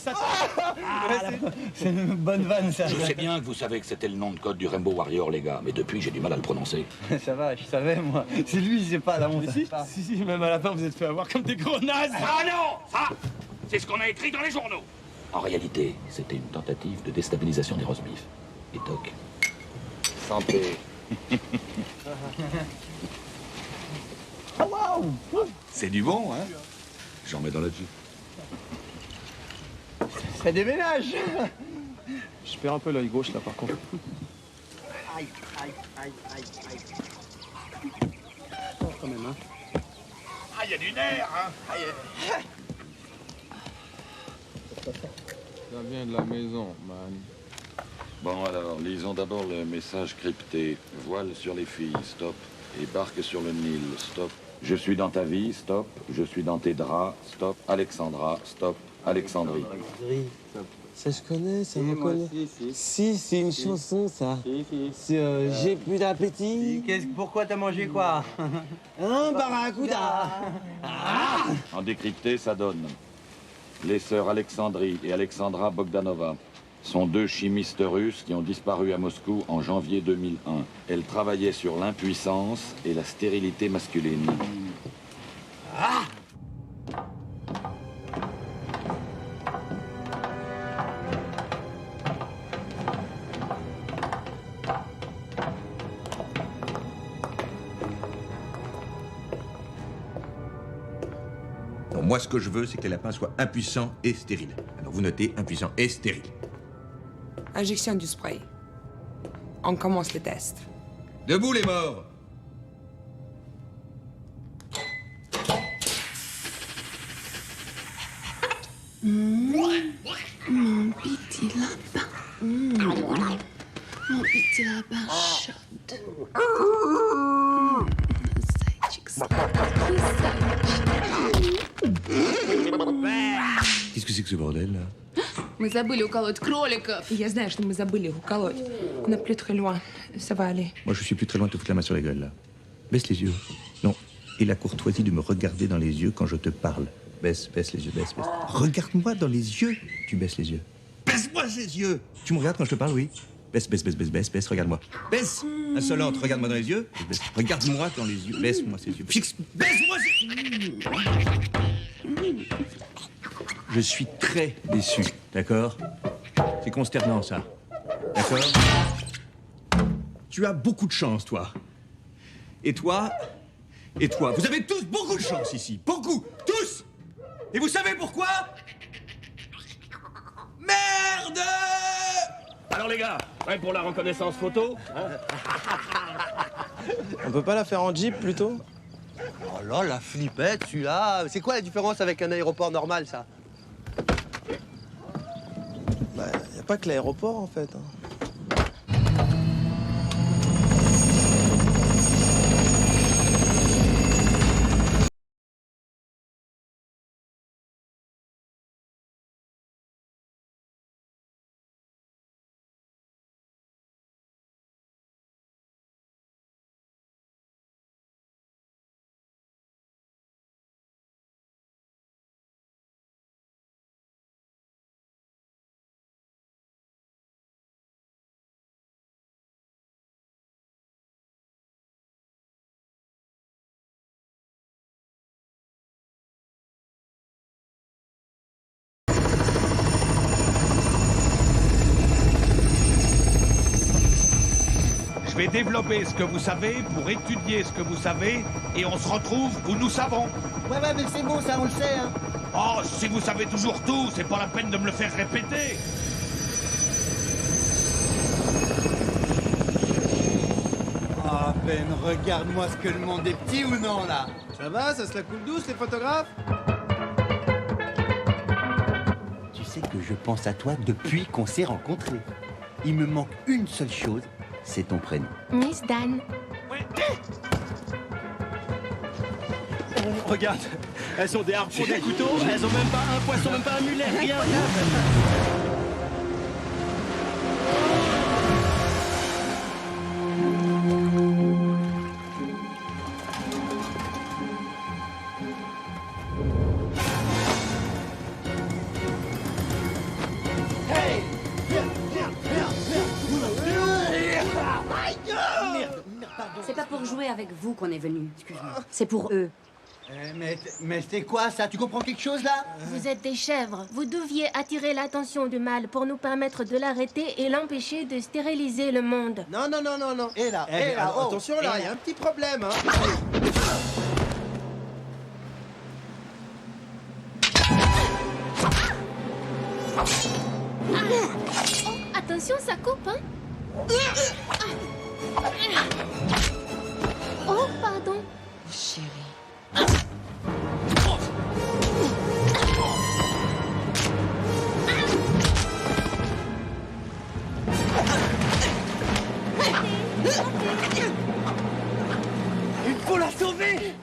C'est une bonne vanne, ça. Je sais bien que vous savez que c'était le nom de code du Rainbow Warrior, les gars, mais depuis, j'ai du mal à le prononcer. Ça va, je savais, moi. C'est lui, je sais pas, la honte. Si, même à la fin, vous êtes fait avoir comme des gros nazes. Ah non! Ça, c'est ce qu'on a écrit dans les journaux. En réalité, c'était une tentative de déstabilisation des roast beef. Et Doc. Santé. Oh, waouh! C'est du bon, hein? J'en mets dans la Jeep. Ça déménage! Je perds un peu l'œil gauche, là, par contre. Aïe. Oh, quand même, hein. Ah, il y a du nerf, hein? Ça vient de la maison, man. Bon, alors, lisons d'abord le message crypté. Voile sur les filles, stop. Et barque sur le Nil, stop. Je suis dans ta vie, stop. Je suis dans tes draps, stop. Alexandra, stop. Alexandrie. Ça, je connais, ça me connaît. Si, c'est une chanson, ça. C'est J'ai plus d'appétit. Pourquoi t'as mangé quoi? Un barracuda. En décrypté, ça donne. Les sœurs Alexandrie et Alexandra Bogdanova sont deux chimistes russes qui ont disparu à Moscou en janvier 2001. Elles travaillaient sur l'impuissance et la stérilité masculine. moi, ce que je veux, c'est que les lapins soient impuissants et stériles. Alors, vous notez impuissants et stériles. Injection du spray. On commence le test. Debout, les morts! Mon petit lapin. Mon petit lapin chaude. Qu'est-ce que c'est que ce bordel, là? Мы забыли уколоть кроликов. Я знаю, что мы забыли их уколоть. On n'est plus très loin. Ça va aller. Moi, je suis plus très loin de te foutre la main sur la gueule, là. Baisse les yeux. Non. Et la courtoisie de me regarder dans les yeux quand je te parle. Baisse les yeux, baisse. Regarde-moi dans les yeux. Tu baisses les yeux. Baisse-moi les yeux. Tu me regardes quand je te parle, oui. Baisse, regarde-moi. Baisse. Insolente, regarde-moi dans les yeux. Baisse. Regarde-moi dans les yeux. Baisse-moi ces yeux. Fixe. Baisse-moi ces yeux. Je suis très déçu, d'accord? C'est consternant, ça. D'accord? Tu as beaucoup de chance, toi. Et toi? Et toi? Vous avez tous beaucoup de chance ici. Beaucoup. Tous. Et vous savez pourquoi? Merde! Alors les gars, prêts pour la reconnaissance photo hein? On peut pas la faire en jeep plutôt? Oh là, la flippette, celui-là. C'est quoi la différence avec un aéroport normal, ça? Bah, y a pas que l'aéroport en fait. Je vais développer ce que vous savez pour étudier ce que vous savez et on se retrouve où nous savons. Ouais, mais c'est bon, ça, on le sait, hein. Oh, si vous savez toujours tout, c'est pas la peine de me le faire répéter. Ah, Ben, regarde-moi ce que le monde est petit ou non, là. Ça va, ça se la coule douce, les photographes? Tu sais que je pense à toi depuis qu'on s'est rencontrés. Il me manque une seule chose, c'est ton prénom. Miss Dan. Regarde, elles ont des harpons, des couteaux, elles ont même pas un poisson, même pas un mulet, rien. C'est pas pour jouer avec vous qu'on est venu, excuse-moi. C'est pour eux. Mais c'est quoi, ça? Tu comprends quelque chose, là? Vous êtes des chèvres. Vous deviez attirer l'attention du mâle pour nous permettre de l'arrêter et l'empêcher de stériliser le monde. Non. Et là, Alors, oh, attention là, et il y a un petit problème. Hein. Oh, attention, ça coupe, hein? Oh, pardon. Chérie. Il faut la sauver!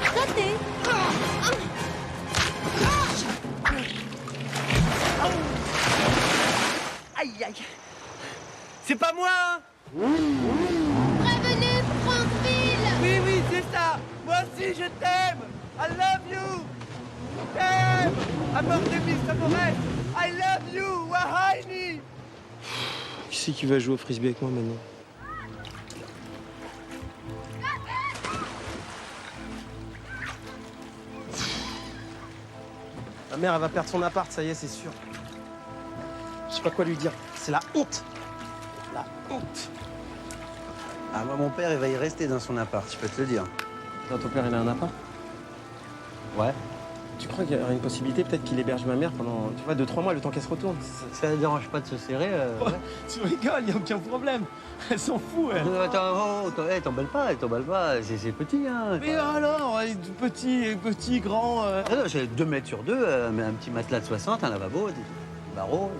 Raté. Aïe, aïe. C'est pas moi, hein? Prévenez Frankville. Oui, c'est ça. Moi aussi, je t'aime. I love you. Je t'aime. Amortemis Amores. I love you. Wahini. Qui c'est qui va jouer au frisbee avec moi maintenant? Ma mère, elle va perdre son appart, ça y est, c'est sûr. Je sais pas quoi lui dire. C'est la honte. La honte. Ah, moi, mon père, il va y rester dans son appart, je peux te le dire. Ton père, il a un appart? Ouais. Tu crois qu'il y aurait une possibilité peut-être qu'il héberge ma mère pendant, tu vois, 2-3 mois, le temps qu'elle se retourne? Ça ne dérange pas de se serrer. Ouais, tu rigoles, y a aucun problème. Elle s'en fout, elle. T'emballes pas, c'est petit, hein. Mais alors, petit, grand... J'ai 2 mètres sur 2, mais un petit matelas de 60, un lavabo, des barreaux.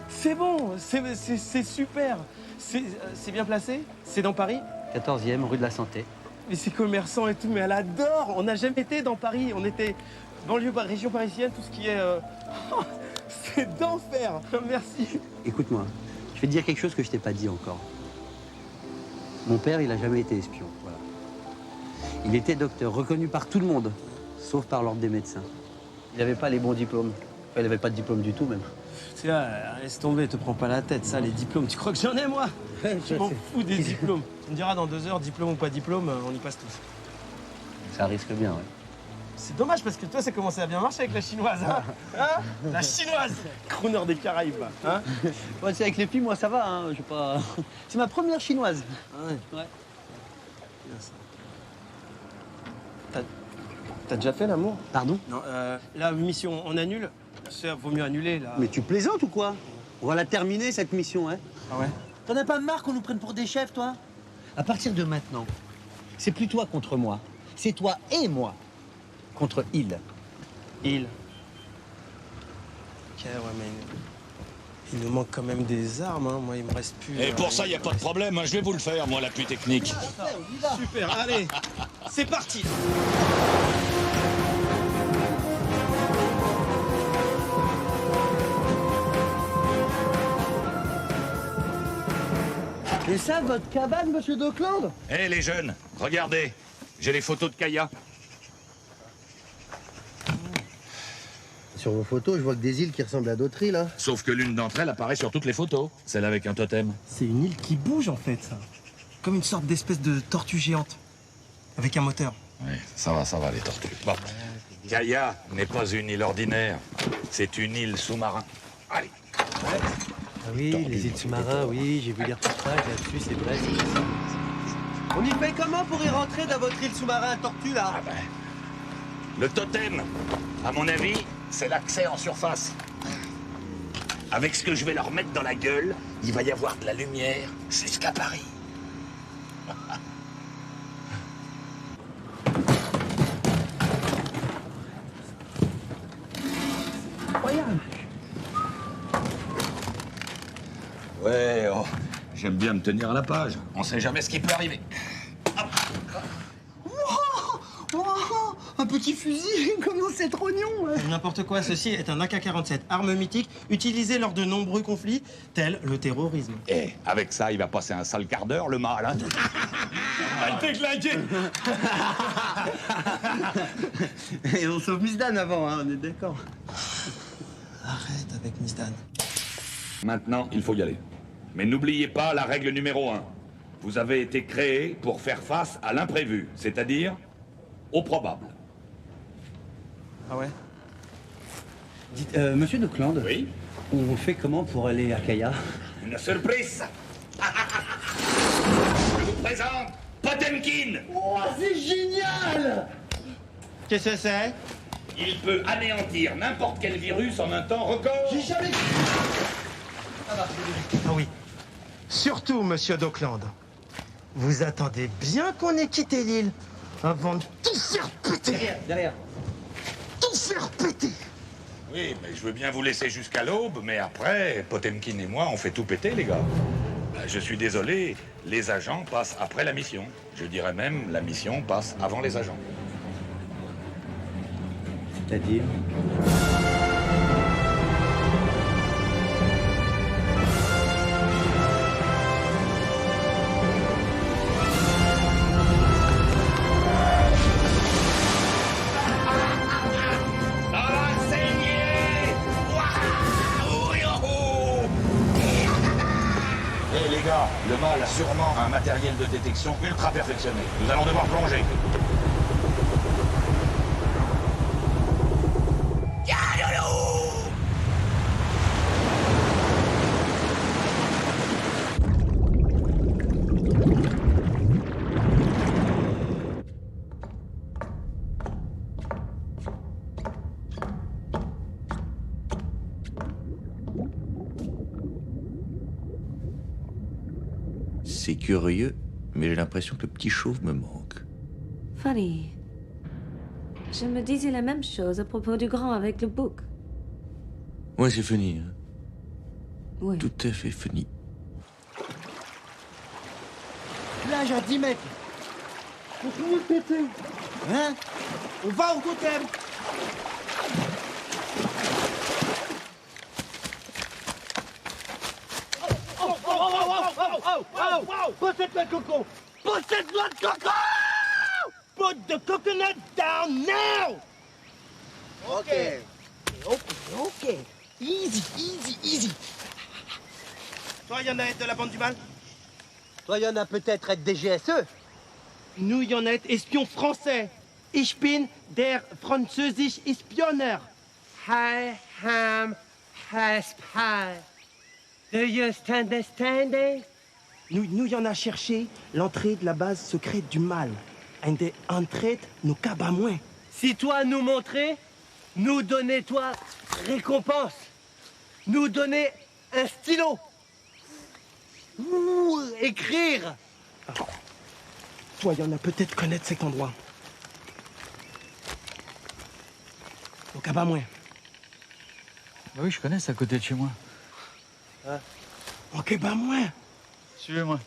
C'est bon, c'est super. C'est bien placé? C'est dans Paris? 14e, rue de la Santé. Mais c'est commerçant et tout, mais elle adore. On n'a jamais été dans Paris, on était banlieue, région parisienne, tout ce qui est... c'est d'enfer. Merci. Écoute-moi, je vais te dire quelque chose que je t'ai pas dit encore. Mon père, il a jamais été espion, voilà. Il était docteur, reconnu par tout le monde, sauf par l'ordre des médecins. Il n'avait pas les bons diplômes. Enfin, il n'avait pas de diplôme du tout, même. Tu vois, laisse tomber, te prends pas la tête, ça, les diplômes. Tu crois que j'en ai, moi? Je m'en fous des diplômes. Tu me diras dans 2 heures, diplôme ou pas diplôme, on y passe tous. Ça risque bien, ouais. C'est dommage parce que toi, ça commençait à bien marcher avec la chinoise, hein, hein? La chinoise, crooner des Caraïbes, hein? Ouais, c'est avec les filles, moi, ça va, hein. Je sais pas... C'est ma première chinoise. Ah ouais. Ouais. T'as déjà fait l'amour? Pardon? Non, la mission, on annule? Ça, vaut mieux annuler, là. Mais tu plaisantes ou quoi? On va la terminer, cette mission, hein. Ah ouais? T'en as pas marre qu'on nous prenne pour des chefs, toi? À partir de maintenant, c'est plus toi contre moi. C'est toi et moi contre il. Il. Ok, ouais, mais il nous manque quand même des armes, hein. Moi, il me reste plus... Et pour ça, y a pas de problème, hein. Je vais vous le faire, moi, l'appui technique. Super, allez, c'est parti. Et ça, votre cabane, monsieur Dockland? Hé, les jeunes, regardez. J'ai les photos de Kaya. Sur vos photos, je vois que des îles qui ressemblent à d'autres îles, hein. Sauf que l'une d'entre elles apparaît sur toutes les photos. Celle avec un totem. C'est une île qui bouge, en fait, ça. Comme une sorte d'espèce de tortue géante. Avec un moteur. Oui, ça va, les tortues. Bon. Kaya n'est pas une île ordinaire. C'est une île sous-marin. Allez. Ah oui, les îles sous-marins, oui, j'ai vu des reportages là-dessus, c'est vrai, c'est ça. On y fait comment pour y rentrer dans votre île sous-marin tortue, là? Ah ben, le totem, à mon avis, c'est l'accès en surface. Avec ce que je vais leur mettre dans la gueule, il va y avoir de la lumière. C'est ce qu'à Paris. Incroyable. Ouais, oh, j'aime bien me tenir à la page. On sait jamais ce qui peut arriver. Oh, un petit fusil, comment c'est trognon, ouais. N'importe quoi, ceci est un AK-47, arme mythique, utilisée lors de nombreux conflits, tels le terrorisme. Eh, avec ça, il va passer un sale quart d'heure, le mal, hein. Elle t'est claquée. Et on sauve Miss Dan avant, hein, on est d'accord. Arrête avec Miss Dan. Maintenant, il faut y aller. Mais n'oubliez pas la règle numéro 1. Vous avez été créé pour faire face à l'imprévu, c'est-à-dire au probable. Ah ouais? Dites, monsieur Dockland. Oui? On fait comment pour aller à Kaya? Une surprise. Je vous présente Potemkin. Oh, c'est génial! Qu'est-ce que c'est? Il peut anéantir n'importe quel virus en un temps record. J'ai jamais... Ah oui. Surtout, monsieur Dockland. Vous attendez bien qu'on ait quitté l'île avant de tout faire péter. Derrière. Tout faire péter. Oui, mais je veux bien vous laisser jusqu'à l'aube, mais après, Potemkin et moi, on fait tout péter, les gars. Je suis désolé, les agents passent après la mission. Je dirais même, la mission passe avant les agents. C'est-à-dire? Eh les gars, le mâle a sûrement un matériel de détection ultra perfectionné. Nous allons devoir plonger. C'est curieux, mais j'ai l'impression que le petit chauve me manque. Funny. Je me disais la même chose à propos du grand avec le bouc. Ouais, c'est funny. Hein. Oui. Tout à fait funny. Plage à 10 mètres. Continue de péter. Hein? On va au totem. Possède-moi de coco! Possède-moi de coco! Put the coconut down now! Ok. Ok. Easy, easy, easy. Toi, y en a de la bande du mal? Toi, y en a peut-être être des GSE. Nous, y en a espion français. Ich bin der französisch Spionner. I am a spy. Do you understand? Nous y en a cherché l'entrée de la base secrète du mal. And the entrée nous cabas moins. Si toi nous montrer, nous donner toi récompense. Nous donner un stylo. Ouh, écrire. Toi, y en a peut-être connaître cet endroit. Au cabas moins. Bah oui, je connais, c'est à côté de chez moi. Au cabas moins. Suivez-moi.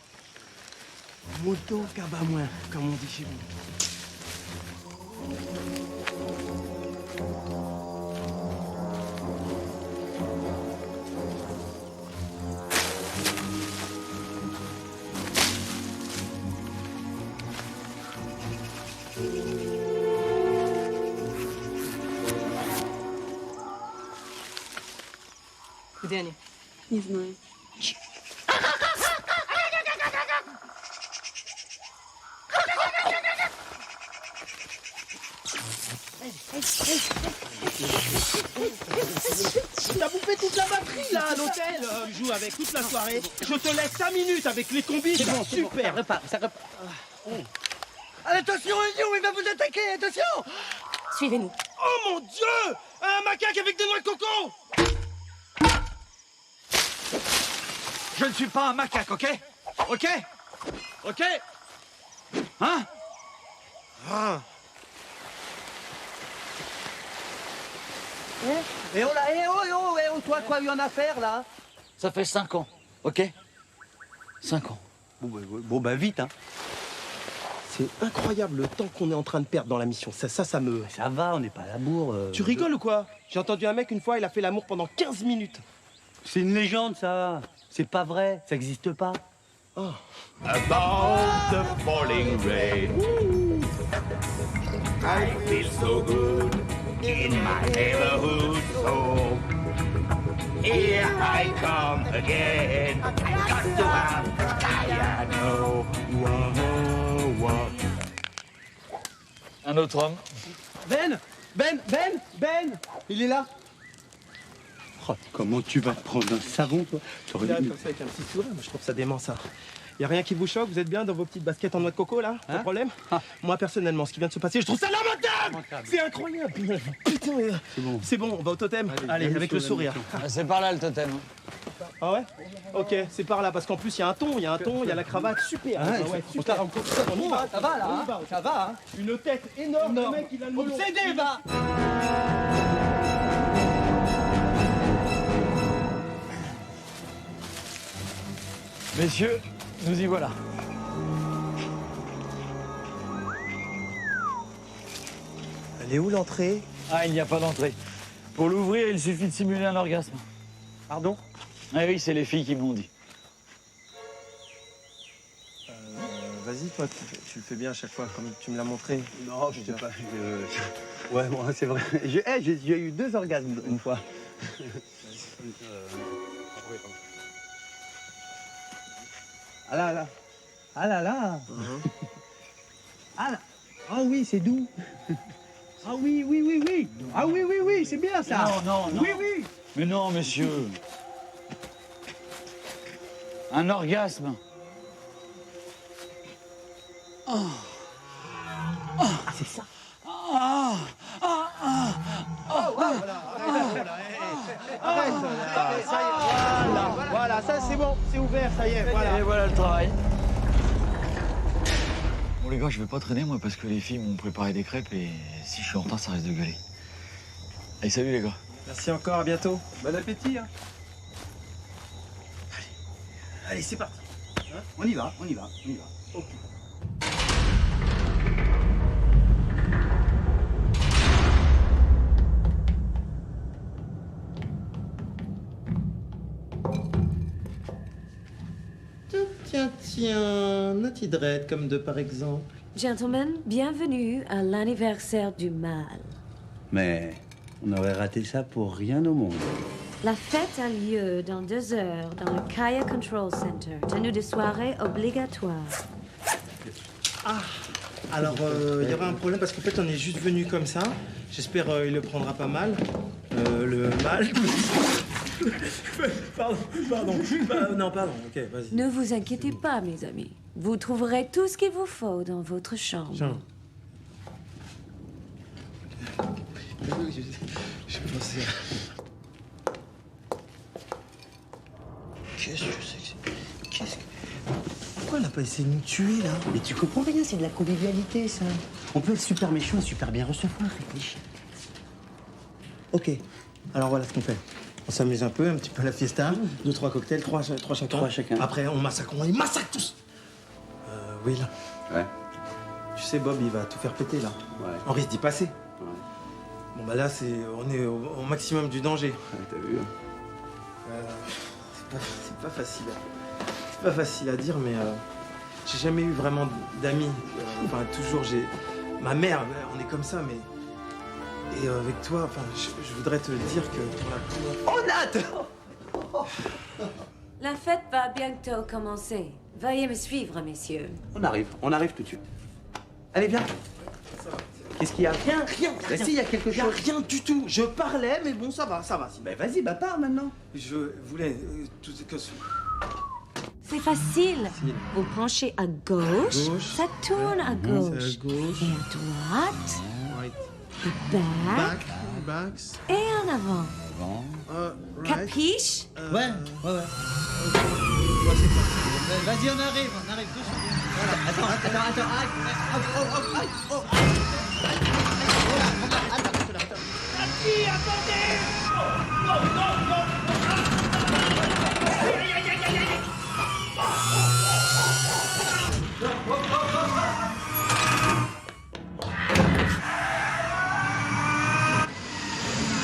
Moto cabas moins, comme on dit chez vous. Где они? Не знаю. T'as bouffé toute la batterie là à l'hôtel. Tu joues avec toute la soirée. Je te laisse 5 minutes avec les combis. C'est bon, super. Ça repart, ça repart. Attention, un lion, il va vous attaquer, attention. Suivez-nous. Oh mon Dieu! Un macaque avec des noix de coco! Je ne suis pas un macaque, ok? Ok? Ok? Hein? Ah. Et oh là, toi, quoi, y en a à faire là? Ça fait 5 ans, ok? 5 ans. Bon, bah vite, hein. C'est incroyable le temps qu'on est en train de perdre dans la mission. Ça me... Ça va, on n'est pas à la bourre. Tu rigoles ou quoi? J'ai entendu un mec une fois, il a fait l'amour pendant 15 minutes. C'est une légende, ça. C'est pas vrai, ça n'existe pas. Oh. About the falling rain. I feel so good in my neighborhood. So here I come again. I got to have piano. Un autre homme. Ben, il est là. Oh, comment tu vas te prendre un savon, toi? Là, comme ça, avec un petit sourire, moi, je trouve ça dément, ça. Y a rien qui vous choque? Vous êtes bien dans vos petites baskets en noix de coco, là? Pas de problème? Moi, personnellement, ce qui vient de se passer, je trouve ça lamentable! C'est incroyable! Putain, c'est bon, on va au totem. Allez, avec le sourire. C'est par là le totem. Ah ouais? Ok, c'est par là, parce qu'en plus, il y a un ton, il y a la cravate, super. Ah, ouais, super. On y va, ça va, là, on y va, ça va, hein. Une tête énorme, le mec, il a le melon. Obsédé, va. Messieurs, nous y voilà. Elle est où l'entrée? Ah, il n'y a pas d'entrée. Pour l'ouvrir, il suffit de simuler un orgasme. Pardon? Ah oui, c'est les filles qui me l'ont dit. Vas-y, toi, tu le fais bien à chaque fois, comme tu me l'as montré. Non, je sais pas. Ouais, bon, c'est vrai. J'ai eu 2 orgasmes une fois. Ah là là. Ah là là. Ah là. Ah oui, c'est doux. Ah oui, oui, oui, oui. Ah oui, oui, oui, c'est bien ça. Non, non. Oui, oui. Mais non, monsieur. Un orgasme. Ah, c'est ça. Arrête, ça y est, voilà, ça c'est bon, c'est ouvert, ça y est, voilà. Et voilà le travail. Bon les gars, je vais pas traîner moi parce que les filles m'ont préparé des crêpes et si je suis en retard, ça risque de gueuler. Allez, salut les gars. Merci encore, à bientôt. Bon appétit, hein. Allez, c'est parti. On y va, on y va, on y va. Ok. Tiens, Naughty Dread, comme de par exemple. Gentlemen, bienvenue à l'anniversaire du mal. Mais on aurait raté ça pour rien au monde. La fête a lieu dans 2 heures dans le Kaya Control Center. Tenue de soirée obligatoire. Ah, alors il y aura un problème parce qu'en fait on est juste venu comme ça. J'espère il le prendra pas mal. Le mal. pardon. Non, pardon, ok, vas-y. Ne vous inquiétez pas, mes amis. Vous trouverez tout ce qu'il vous faut dans votre chambre. Tiens. Je pensais à... Qu'est-ce que c'est que c'est... Pourquoi elle a pas essayé de nous tuer, là? Mais tu comprends rien, c'est de la convivialité, ça. On peut être super méchant et super bien recevoir, réfléchis. Ok, alors voilà ce qu'on fait. On s'amuse un peu, un petit peu à la fiesta. 2, 3 cocktails, 3 chacun. 3 chacun. Après, on les massacre tous. Will. Ouais. Tu sais, Bob, il va tout faire péter, là. Ouais. On risque d'y passer. Ouais. Bon, bah là, on est au maximum du danger. Ouais, t'as vu, hein. C'est pas facile. C'est pas facile à dire, mais j'ai jamais eu vraiment d'amis. Enfin, toujours, j'ai... Ma mère, on est comme ça, mais... Et avec toi, enfin, je voudrais te dire que... Oh, Nat! La fête va bientôt commencer. Veuillez me suivre, messieurs. On arrive tout de suite. Allez, viens. Qu'est-ce qu'il y a? Rien. Bah si, il y a quelque chose. Rien du tout. Je parlais, mais bon, ça va. Bah vas-y, bah pars maintenant. Je voulais... tout ce que... C'est facile. Vous branchez à gauche, ça tourne à gauche. Et à droite, Backs. et en avant. Capiche? Ouais. Vas-y, on arrive tous. Voilà. Attends.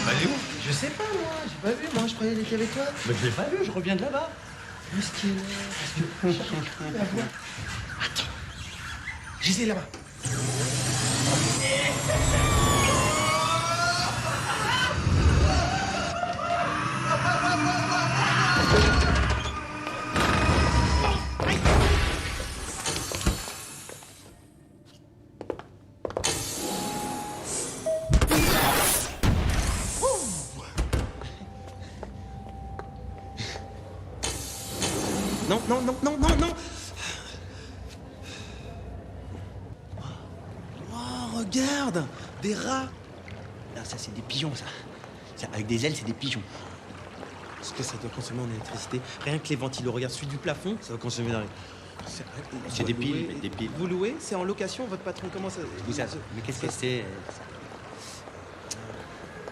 Elle est où? Je sais pas, moi. J'ai pas vu, moi. Je croyais qu'elle était avec toi. Mais je l'ai pas vu, je reviens de là-bas. Où est-ce qu'elle est? Parce que... la voir. Attends. Gisèle là-bas. Non. Oh, regarde, des rats. Non, ça c'est des pigeons, ça. Avec des ailes, c'est des pigeons. Est-ce que ça doit consommer en électricité? Rien que les ventilos, regarde celui du plafond, ça va consommer d'énergie. C'est des piles, des piles. Vous louez? C'est en location? Votre patron, comment ça... Mais qu'est-ce que c'est?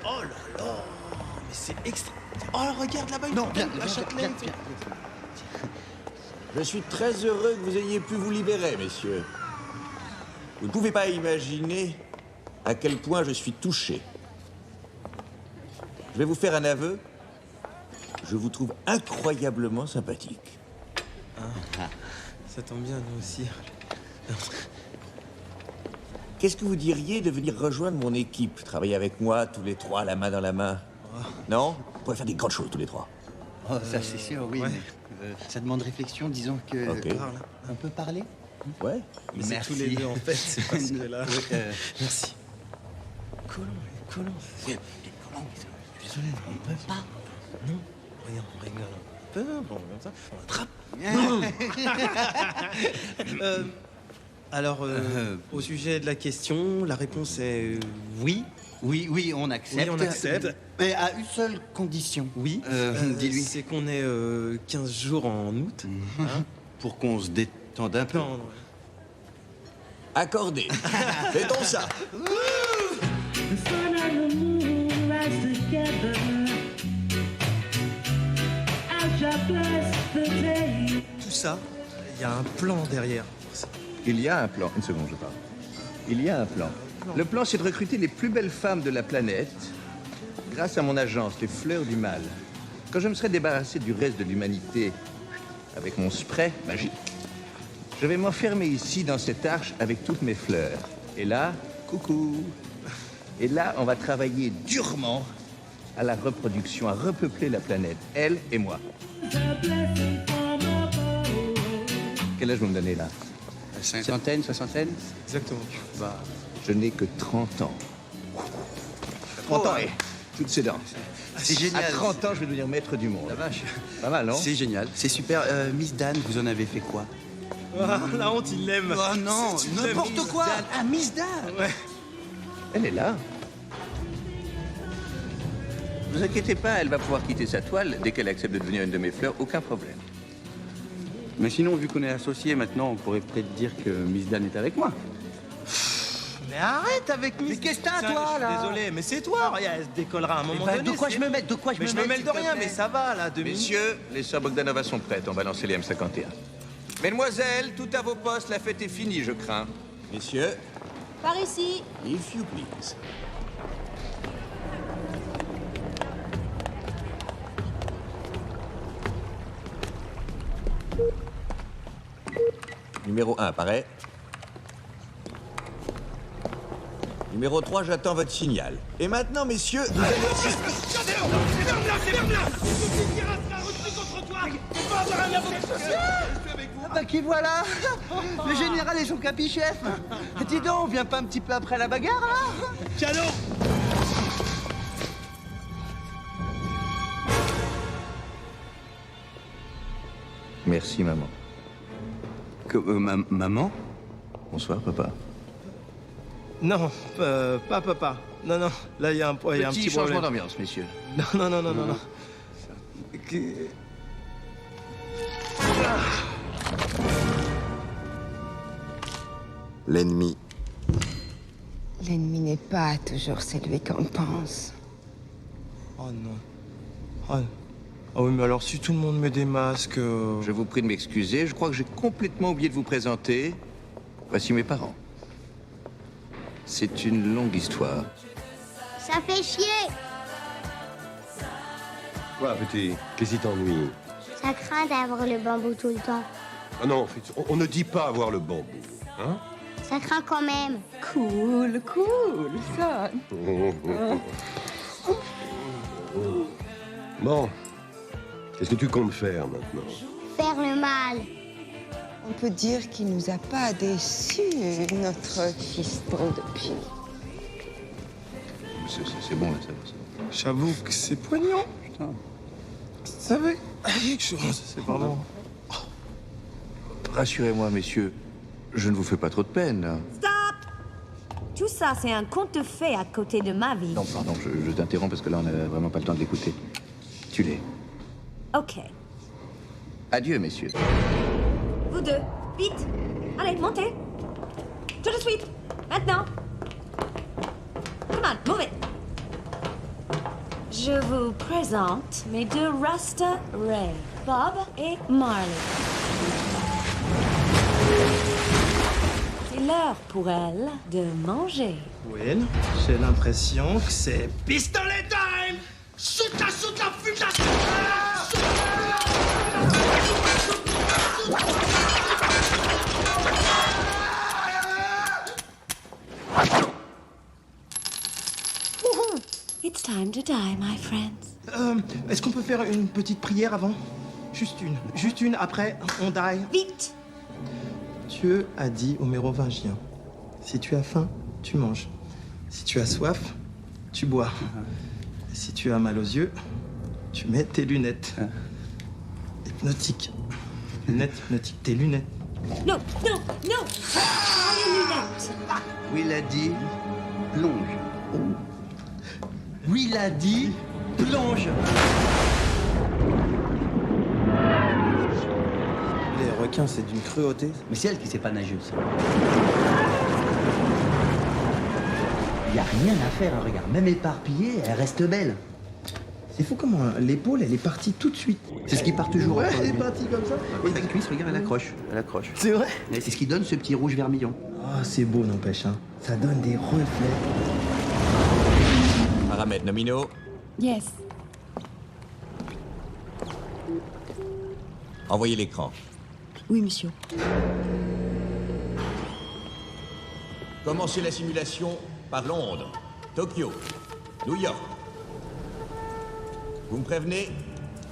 Oh là là, mais c'est extra... Oh, regarde là-bas, une fontaine à Châtelet. Je suis très heureux que vous ayez pu vous libérer, messieurs. Vous ne pouvez pas imaginer à quel point je suis touché. Je vais vous faire un aveu. Je vous trouve incroyablement sympathique. Ah, ça tombe bien, nous aussi. Qu'est-ce que vous diriez de venir rejoindre mon équipe, travailler avec moi, tous les trois, la main dans la main? Non? On pourrait faire des grandes choses, tous les trois. Oh, ça c'est sûr, oui. Ouais. Mais, ça demande réflexion, disons que... Ok. On peut parler? Ouais. Mais c'est tous les deux, en fait, c'est parce que là... Oui, Merci. Colons. Désolé, on peut pas. Non, regarde, on rigole un peu, bon, comme ça, on attrape. Alors, au sujet de la question, la réponse est oui. Oui, on accepte. Oui, on accepte. Mais à une seule condition. Oui. Dis-lui. C'est qu'on est 15 jours en août. Hein, pour qu'on se détende un peu. non. Accordé. Fais-donc ça. Tout ça, il y a un plan derrière. Il y a un plan. Une seconde, je parle. Il y a un plan. Le plan, c'est de recruter les plus belles femmes de la planète grâce à mon agence, les Fleurs du Mal. Quand je me serai débarrassé du reste de l'humanité avec mon spray magique, je vais m'enfermer ici dans cette arche avec toutes mes fleurs. Et là, coucou. Et là, on va travailler durement à la reproduction, à repeupler la planète, elle et moi. Quel âge vous me donnez là? Cinquantaine, soixantaine? Exactement. Bah, je n'ai que 30 ans. 30 ans, et toutes ces dents. C'est génial. À 30 ans, je vais devenir maître du monde. La vache. Pas mal, non? C'est génial, c'est super. Miss Dan, vous en avez fait quoi? Ah, la honte, il l'aime. Oh non, Tu l'aimes, n'importe Miss quoi. Dan. Ah, Miss Dan. Ouais. Elle est là. Ne vous inquiétez pas, elle va pouvoir quitter sa toile dès qu'elle accepte de devenir une de mes fleurs, aucun problème. Mais sinon, vu qu'on est associés maintenant, on pourrait peut-être dire que Miss Dan est avec moi. Mais arrête avec Miss. Mais qu'est-ce que t'as, Tiens, toi, je suis là? désolé, mais c'est toi. Regarde, elle se décollera à un moment bah, donné. de quoi c'est- je me mêle? De quoi je Mais me je me mêle, mêle de s'il te rien, plaît? mais ça va là. 2 minutes. Messieurs, les sœurs Bogdanova sont prêtes, on va lancer les M51. Mesdemoiselles, tout à vos postes, la fête est finie, je crains. Messieurs, Par ici. if you please. Numéro 1, paraît. Numéro 3, j'attends votre signal. Et maintenant, messieurs, vous allez... Ah bah qui voilà? Le général et son capi-chef. Dis donc, on vient pas un petit peu après la bagarre, là? Canon. Merci, maman. Maman? Bonsoir, papa. Non, pas papa. Non, non, là il y a un petit changement problème. d'ambiance, messieurs. Non, non, non, non, non, non. L'ennemi. L'ennemi n'est pas toujours celui qu'on pense. Oh non. Oh. Ah oui, mais alors si tout le monde met des masques... Je vous prie de m'excuser, je crois que j'ai complètement oublié de vous présenter. Voici mes parents. C'est une longue histoire. Ça fait chier. Quoi, petit? Qu'est-ce qui t'ennuie? Ça craint d'avoir le bambou tout le temps. Ah non, Fritz, on ne dit pas avoir le bambou, hein? Ça craint quand même. Cool, cool, ça. Bon, qu'est-ce que tu comptes faire maintenant? Faire le mal. On peut dire qu'il nous a pas déçus, notre fiston de pied. C'est bon, là, ça va. J'avoue que c'est poignant. Putain. Vous savez, quelque chose, c'est pas bon. Rassurez-moi, messieurs, je ne vous fais pas trop de peine. Stop! Tout ça, c'est un conte de fées à côté de ma vie. Non, pardon, je t'interromps parce que là, on n'a vraiment pas le temps de l'écouter. Tu l'es. Ok. Adieu, messieurs. Vous deux, vite! Allez, montez! Tout de suite! Maintenant! Come on, move it! Je vous présente mes deux Rasta Ray, Bob et Marley. C'est l'heure pour elle de manger. Will, j'ai l'impression que c'est pistolet time! Shoot la, fume la, It's time to die, my friends. Est-ce qu'on peut faire une petite prière avant? Juste une, après, on die. Vite! Dieu a dit aux Mérovingiens, si tu as faim, tu manges. Si tu as soif, tu bois. Et si tu as mal aux yeux, tu mets tes lunettes. Hypnotiques. Lunettes hypnotiques, tes lunettes. Non, non, non! Pas les lunettes! Will a dit plonge. Will a dit plonge. Les requin, c'est d'une cruauté. Mais c'est elle qui sait pas nager aussi. Y a rien à faire, hein, regarde. Même éparpillée, elle reste belle. C'est fou comment l'épaule, elle est partie tout de suite. C'est ce qui part toujours. Ouais, en elle est premier. partie comme ça. Et la cuisse, regarde, elle accroche. Elle accroche. C'est vrai? Et c'est ce qui donne ce petit rouge vermillon. Ah, c'est beau, n'empêche, hein. Ça donne des reflets. Paramètres nominaux. Yes. Envoyez l'écran. Oui, monsieur. Commencez la simulation par Londres, Tokyo, New York. Vous me prévenez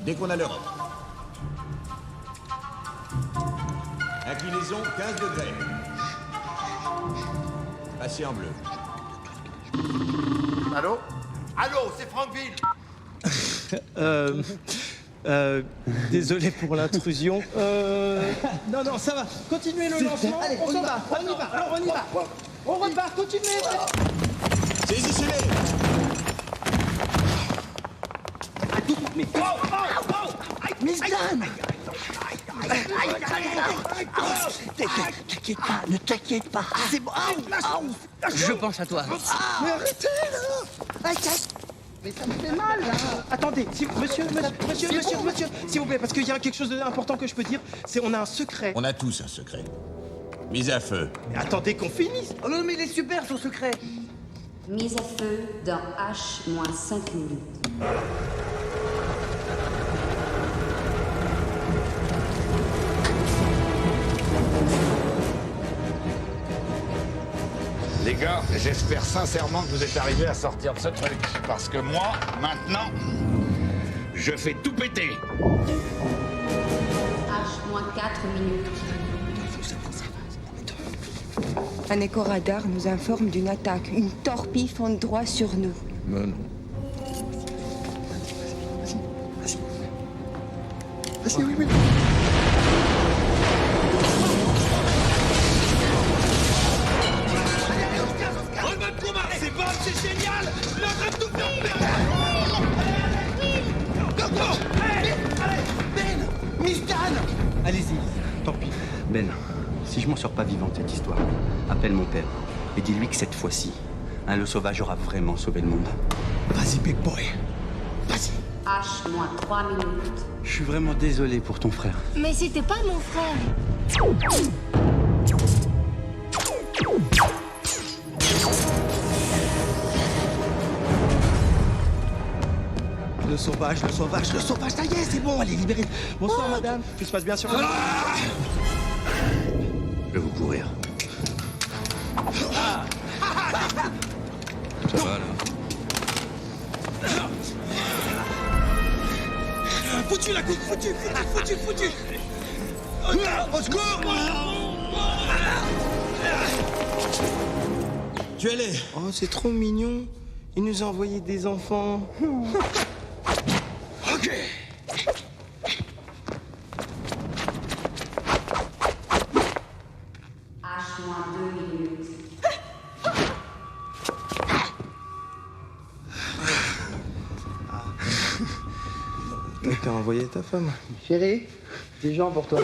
dès qu'on a l'Europe. Inclinaison 15 degrés. Passez en bleu. Allô? Allô, c'est Frankville. Désolé pour l'intrusion. Non, non, ça va. Continuez le lancement. Allez, on s'en va. On y va. Alors, on y va. On repart. Continuez. Saisissez-les! Mais... Miss Dan! T'inquiète pas, ne t'inquiète pas. C'est bon. Je pense à toi. Mais arrêtez, là! Mais ça me fait mal, là! Attendez, monsieur, s'il vous plaît, parce qu'il y a quelque chose d'important que je peux dire, c'est on a un secret. On a tous un secret. Mise à feu. Mais attendez qu'on finisse. Oh non, mais il est super, son secret! Mise à feu dans H-5 minutes. Les gars, j'espère sincèrement que vous êtes arrivés à sortir de ce truc. Parce que moi, maintenant, je fais tout péter. H-4 minutes. Un éco-radar nous informe d'une attaque. Une torpille fonce droit sur nous. Mais non. Vas-y, oui, oui. C'est bon, c'est génial. Il est en train de tout faire. Ben! Miss Dan! Allez-y. Tant pis. Ben, si je m'en sors pas vivant de cette histoire, appelle mon père et dis-lui que cette fois-ci, le sauvage aura vraiment sauvé le monde. Vas-y, big boy. Vas-y. H-3 minutes. Je suis vraiment désolé pour ton frère. Mais c'était pas mon frère. Le sauvage, ça y est, c'est bon, elle est libérée. Bonsoir, madame. Tout se passe bien sur le... Je vais vous courir. Ça va, là? Foutu la coupe, foutu. Oh non, au secours. Tuez-les! Oh, c'est trop mignon. Il nous a envoyé des enfants. Ok. H-2 minutes. T'as qu'à envoyer ta femme. Chérie, des gens pour toi.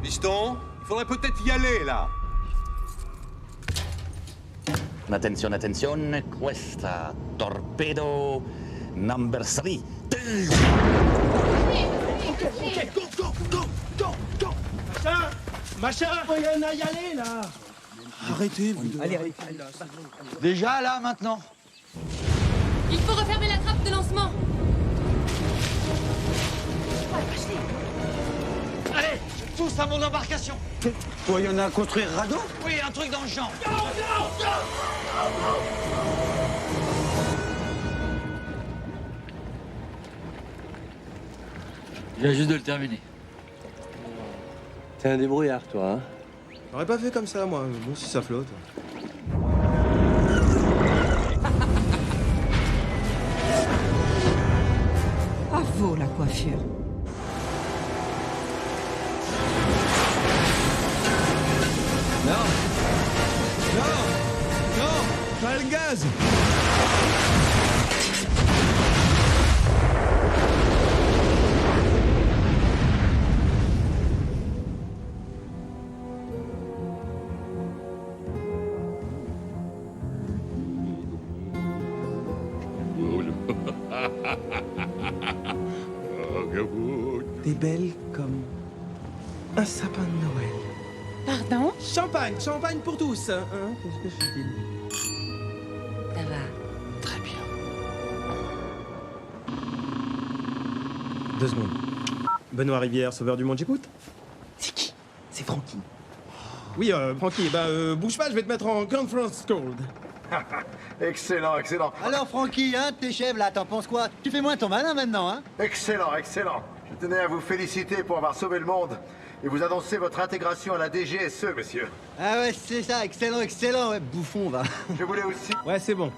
Piston, il faudrait peut-être y aller, là. Attenzione, attenzione, questa torpedo number 3. Ok, go. Machin, Il y en a y aller, là. Arrêtez, vous deux. Allez. Déjà, là, maintenant. Il faut refermer la trappe de lancement. Allez, tous à mon embarcation. Toi, il y en a à construire radeau? Oui, un truc dans le genre. Je viens juste de le terminer. T'es un débrouillard, toi, hein? J'aurais pas fait comme ça, moi. Bon, si ça flotte. Bravo, la coiffure. de gaz. T'es belle comme un sapin de Noël. Pardon? Champagne, champagne pour tous. Hein? Qu'est-ce que fait-il? Ça va. Très bien. 2 secondes. Benoît Rivière, sauveur du monde, j'écoute. C'est qui? C'est Francky. Oui, Francky, bouge pas, je vais te mettre en conference call. Excellent, excellent. Alors, Francky, hein, tes chèvres, là, t'en penses quoi? Tu fais moins ton malin maintenant, hein? Excellent, excellent. Je tenais à vous féliciter pour avoir sauvé le monde et vous annoncer votre intégration à la DGSE, monsieur. Ah ouais, c'est ça, excellent, excellent, ouais, bouffon, va. Je voulais aussi... Ouais, c'est bon.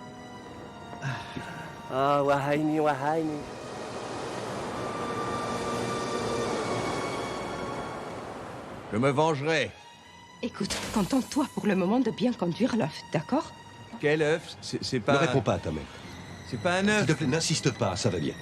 Ah, Wahaini, Wahaini. Je me vengerai. Écoute, contente-toi pour le moment de bien conduire l'œuf, d'accord? Quel œuf? C'est pas... Ne réponds pas à ta mère. C'est pas un S'il œuf. te plaît, n'insiste pas, ça va bien.